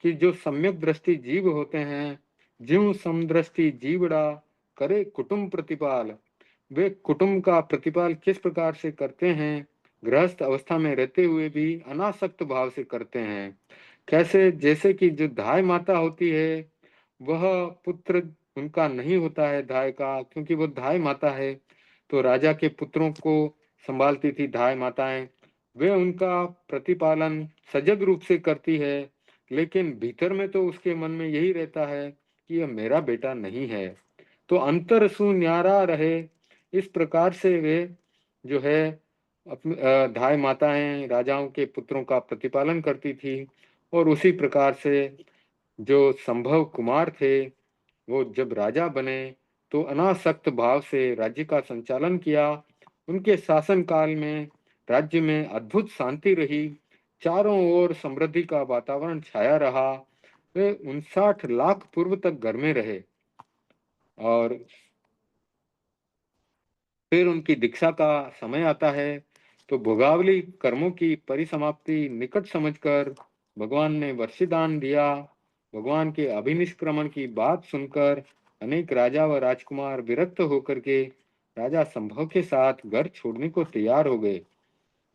कि जो सम्यक दृष्टि जीव होते हैं, ज्यों समदृष्टि जीवड़ा करे कुटुंब प्रतिपाल, वे कुटुंब का प्रतिपाल किस प्रकार से करते हैं, गृहस्थ अवस्था में रहते हुए भी अनासक्त भाव से करते हैं। कैसे? जैसे कि जो धाय माता होती है, वह पुत्र उनका नहीं होता है धाय का, क्योंकि वो धाय माता है। तो राजा के पुत्रों को संभालती थी धाय माताएं, वे उनका प्रतिपालन सजग रूप से करती है, लेकिन भीतर में तो उसके मन में यही रहता है कि यह मेरा बेटा नहीं है। तो अंतर सु न्यारा रहे, इस प्रकार से वे जो है अपनी धाय माताएं राजाओं के पुत्रों का प्रतिपालन करती थी। और उसी प्रकार से जो संभव कुमार थे, वो जब राजा बने तो अनासक्त भाव से राज्य का संचालन किया। उनके शासन काल में राज्य में अद्भुत शांति रही, चारों ओर समृद्धि का वातावरण छाया रहा। वे 59 लाख पूर्व तक घर में रहे और फिर उनकी दीक्षा का समय आता है। तो भोगावली कर्मों की परिसमाप्ति निकट समझकर भगवान ने वर्षिदान दिया। भगवान के अभिनिष्क्रमण की बात सुनकर अनेक राजा व राजकुमार विरक्त होकर के राजा संभव के साथ घर छोड़ने को तैयार हो गए।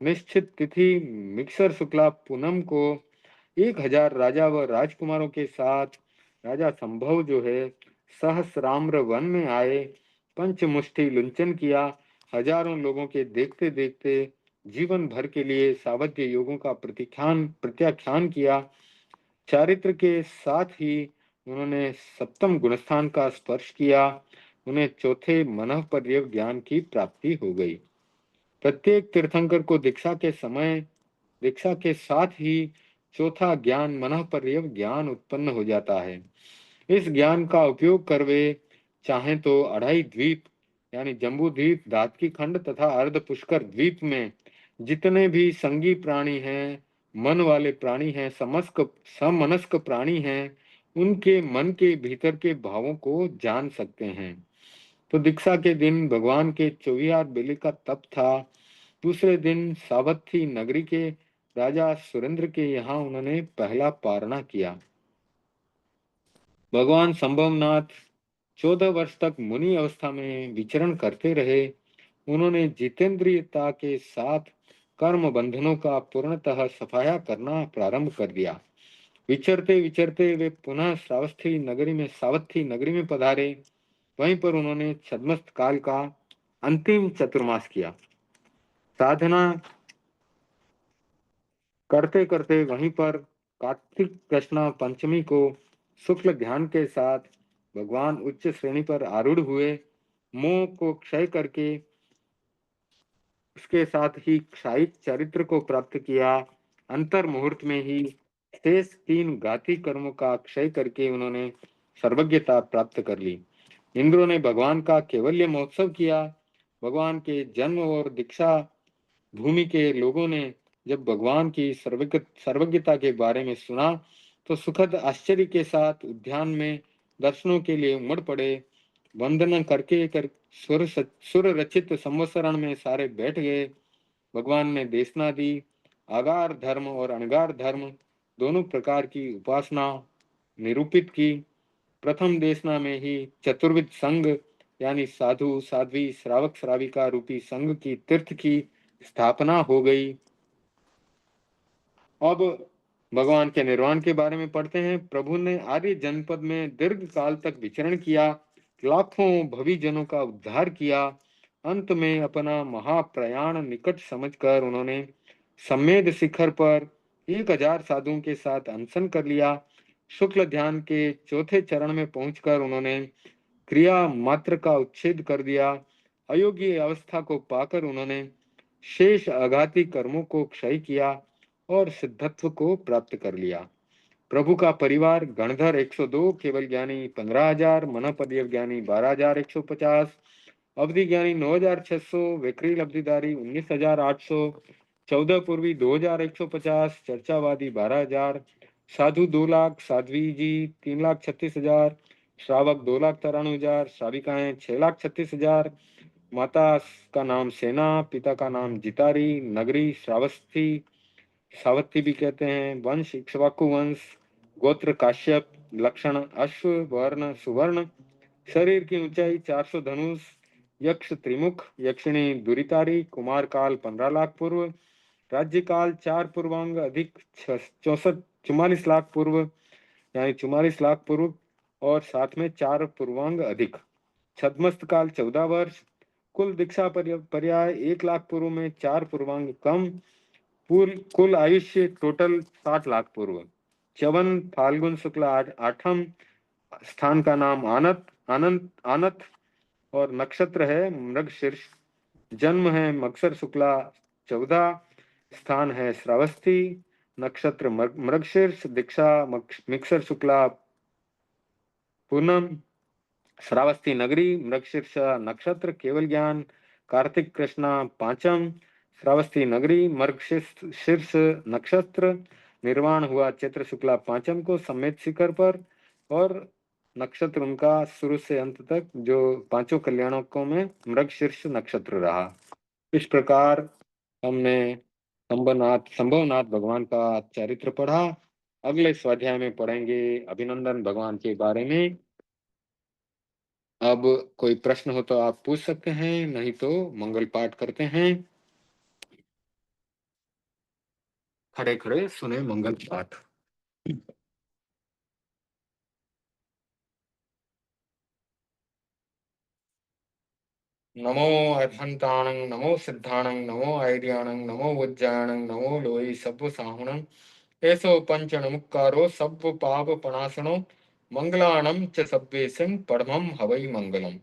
निश्चित तिथि मिक्सर शुक्ला पूनम को 1000 राजा व राजकुमारों के साथ राजा संभव जो है सहस्राम्र वन में आए। पंचमुष्टि लुंचन किया, हजारों लोगों के देखते देखते जीवन भर के लिए सावध्य योगों का प्रत्याख्यान किया। चारित्र के साथ ही उन्होंने सप्तम गुणस्थान का स्पर्श किया। उन्हें चौथे मनः पर्यव ज्ञान की प्राप्ति हो गई। प्रत्येक तीर्थंकर को दीक्षा के साथ ही चौथा ज्ञान मनः पर्यव ज्ञान उत्पन्न हो जाता है। इस ज्ञान का उपयोग कर वे चाहें तो अढ़ाई द्वीप यानी जम्बू द्वीप, दातकी खंड तथा अर्ध पुष्कर द्वीप में जितने भी संगी प्राणी हैं, मन वाले प्राणी हैं, समनस्क प्राणी हैं, उनके मन के भीतर के भावों को जान सकते हैं। तो दीक्षा के दिन भगवान के 24 बेले का तप था। दूसरे दिन सावथी नगरी के राजा सुरेंद्र के यहाँ उन्होंने पहला पारणा किया। भगवान संभवनाथ 14 वर्ष तक मुनि अवस्था में विचरण करते रहे। उन्होंने जितेंद्रियता के साथ कर्म बंधनों का पूर्णतः सफाया करना प्रारंभ कर दिया। विचरते विचरते वे पुनः सावथी नगरी में पधारे। वहीं पर उन्होंने छद्मस्त काल का अंतिम चतुर्मास किया। साधना करते करते वहीं पर कार्तिक कृष्णा पंचमी को शुक्ल ध्यान के साथ भगवान उच्च श्रेणी पर आरूढ़ हुए। मोह को क्षय करके उसके साथ ही क्षायिक चरित्र को प्राप्त किया। अंतर मुहूर्त में ही शेष 3 घाती कर्मों का क्षय करके उन्होंने सर्वज्ञता प्राप्त कर ली। इंद्रों ने भगवान का केवल्य महोत्सव किया। भगवान के जन्म और दीक्षा भूमि के लोगों ने जब भगवान की सर्वज्ञता के बारे में सुना तो सुखद आश्चर्य के साथ उद्यान में दर्शनों के लिए उमड़ पड़े। वंदना करके सुर रचित संवत्सरण में सारे बैठ गए। भगवान ने देशना दी। आगार धर्म और अणगार धर्म दोनों प्रकार की उपासना निरूपित की। प्रथम देशना में ही चतुर्विध संघ यानी साधु साध्वी श्रावक श्राविका रूपी संघ की तीर्थ की स्थापना हो गई। अब भगवान के निर्वाण के बारे में पढ़ते हैं। प्रभु ने आर्य जनपद में दीर्घ काल तक विचरण किया, लाखों भवी जनों का उद्धार किया। अंत में अपना महाप्रयाण निकट समझकर उन्होंने सम्मेद शिखर पर 1000 साधुओं के साथ अनशन कर लिया। शुक्ल ध्यान के चौथे चरण में पहुंचकर उन्होंने क्रिया मात्र का उच्छेद कर दिया। अयोग्य अवस्था को पाकर उन्होंने शेष आघाती कर्मों को क्षय किया और सिद्धत्व को प्राप्त कर लिया। प्रभु का परिवार गणधर 102, केवल ज्ञानी 15,000, मनपदीय ज्ञानी 12,150, अवधि ज्ञानी 9,600, विक्रील अवधिधारी 19,800, 14 पूर्वी 2150, चर्चावादी 12,000, साधु 2 लाख, साध्वी जी 3,36,000, श्रावक 2,93,000, श्राविकाएं 6,36,000। माता का नाम सेना, पिता का नाम जितारी, नगरी श्रावस्ती, सावत्ती भी कहते हैं, वंश इक्ष्वाकु वंश, गोत्र काश्यप, लक्षण अश्व, वर्ण सुवर्ण, शरीर की ऊंचाई 400 धनुष, यक्ष त्रिमुख, यक्षिणी दुरितारी, कुमार काल 15 लाख पूर्व, राज्य काल 4 पूर्वांग अधिक 64 44 लाख पूर्व, यानी 44 लाख पूर्व, और साथ में 4 पूर्वांग अधिक। छद्मस्त काल 14 वर्ष, कुल दीक्षा पर्याय 1 लाख पूर्व में 4 पूर्वांग कम, कुल आयुष्य टोटल 60 लाख पूर्व। च्यवन फाल्गुन शुक्ल आठम, स्थान का नाम आनत आनंद आनत, और नक्षत्र है मृगशीर्ष, जन्म है मत्सर शुक्ला 14, स्थान है श्रावस्ती, नक्षत्र मृगशीर्ष, दीक्षा मिक्सर शुक्ला पूनम, श्रावस्ती नगरी, मृगशीर्ष नक्षत्र, केवल ज्ञान कार्तिक कृष्णा पांचम, श्रावस्ती नगरी, मृगशीर्ष नक्षत्र, निर्वाण हुआ चैत्र शुक्ला पांचम को समेत शिखर पर, और नक्षत्र उनका शुरू से अंत तक जो 5 कल्याणकों में मृगशीर्ष नक्षत्र रहा। इस प्रकार हमने संभवनाथ भगवान का चरित्र पढ़ा। अगले स्वाध्याय में पढ़ेंगे अभिनंदन भगवान के बारे में। अब कोई प्रश्न हो तो आप पूछ सकते हैं, नहीं तो मंगल पाठ करते हैं। खड़े खड़े सुने मंगल पाठ। नमो अर्थंताणं, नमो सिद्धाणं, नमो ऐर्याणं, नमो वज्राणं, नमो लोई सब्ब साहुणं, एसो पंचण मुक्कारो सब्ब पाप पणासनो, मंगलाणं च सब्बेसिं परमं हवै मंगलम्।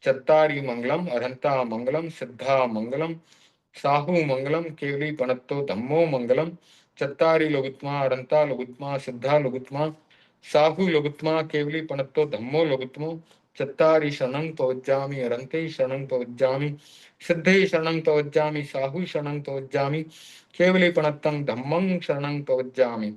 चत्तारि मंगलम अरहंता मंगलम सिद्धा मंगलम, साहु मंगलम केवली पणत्तो धम्मो मंगलम। चत्तारि लोगुत्मा अरहंता लोगुत्मा सिद्धा लोगुत्मा, साहु लोगुत्मा केवली पणत्तो धम्मो लोगुत्मो। चत्तारि शरणं पवज्जामि अरहन्ते शरणं पवज्जामि, सिद्धे शरणं पवज्जामि, साहु शरणं पवज्जामि, केवली पणत्तं धम्मं शरणं पवज्जामि।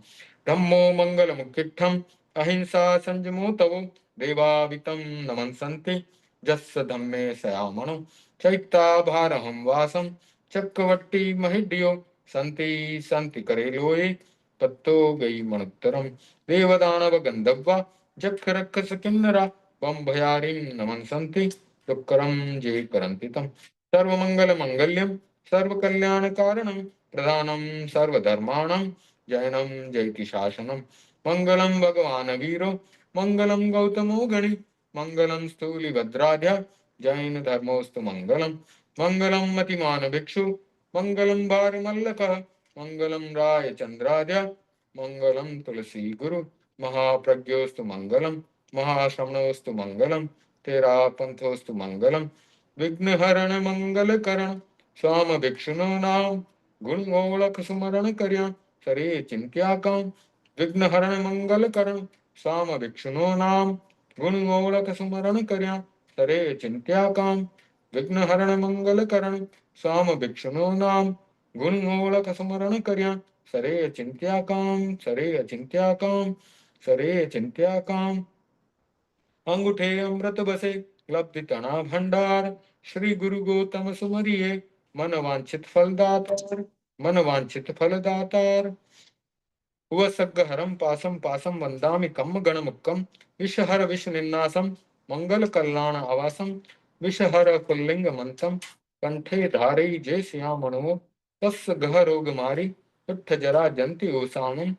धम्मो मंगलमुख्यम अहिंसा संजमो तवो, देवावितं नमन्सन्ति जस्स धम्मे सयामणो। चैत्ताभारहं वासं चक्रवर्ती महिड्यो, संति संति करे लोये तत्तो गई मणुत्तरम। देवदानव गंधर्वा जख रक्षस किन्नरा, वम भयारिं नमन्सन्ति दुक्करं जे करन्ति तम्। सर्वमंगल मंगल्यम सर्वकल्याण कारणम, प्रधानम सर्वधर्माणां जैनम जयति शासनम। मंगलम भगवान वीरो मंगलम गौतमो गणि, मंगलम स्थूलिभद्राध्या जैन धर्मोस्तु मंगलम। मंगलम मतिमान भिक्षु मंगलम भारमल्लकः, मंगलम राय चंद्राध्या मंगलम तुलसी गुरु, महाप्रज्ञोस्तु मंगलम, महाश्रवणोस्तु मंगलम, तेरा पंथोस्तु मंगलम। विघ्नहरण मंगल करण स्वाम भिक्षुनो नाम, गुण गोलक सुमरण कर्या सरे चिंत्या काम। विघ्नहरण मंगल करण स्वाम भिक्षुनो नाम, गुण गोलक सुमरण कर्या सरे चिंत्या काम। विघ्नहरण मंगल करण स्वाम भिक्षुनो नाम, गुण गोलक सुमरण कर्या सरे चिंत्या काम, सरे अचिंत्या काम, सरे चिंत्या काम। अंगूठे अमृत बसे लब्धि तना भंडार, श्री गुरु गौतम सुमरिये मन वांछित फलदातार, मन वांछित फलदातार। हुवसग्गहरं पासं पासं वन्दामि कम्म गणमुक्कं, विषहर विषनिन्नासं मंगल कल्याण आवासं, विषहर पुल्लिंग मंत्रं कंठे धारय जय श्यामणो। तस् गह रोग मारी उठ जरा जंति ओसाणं,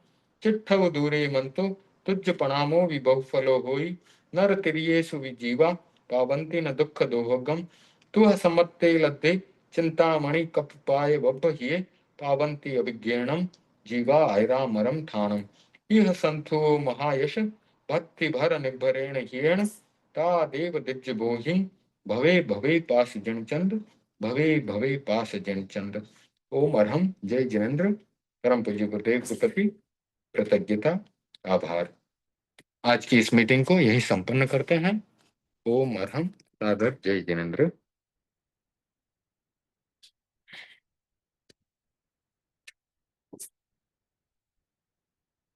चिट्ठव दूरे मंतो तुझ प्रणामो विबहुफलो होई। नर तिरियेसु विजीवा पावंति न दुख दोहगम, तुह समत्ते लद्धे चिंतामणि कप पाए वब्बहिये, पावंती अभिज्ञानम जीवा ऐरामरम ठाणम। इह संतो महायश भक्ति भर निभरेण हीण, ता देव दिज बोहि भवे भवे पास जनचंद, भवे भवे पास जनचंद। ओम अरहम। जय जिनेन्द्र। परम पूज्य गुरुदेव के प्रति कृतज्ञता आभार। आज की इस मीटिंग को यही संपन्न करते हैं। ओम अरहम। सादर जय जिनेन्द्र।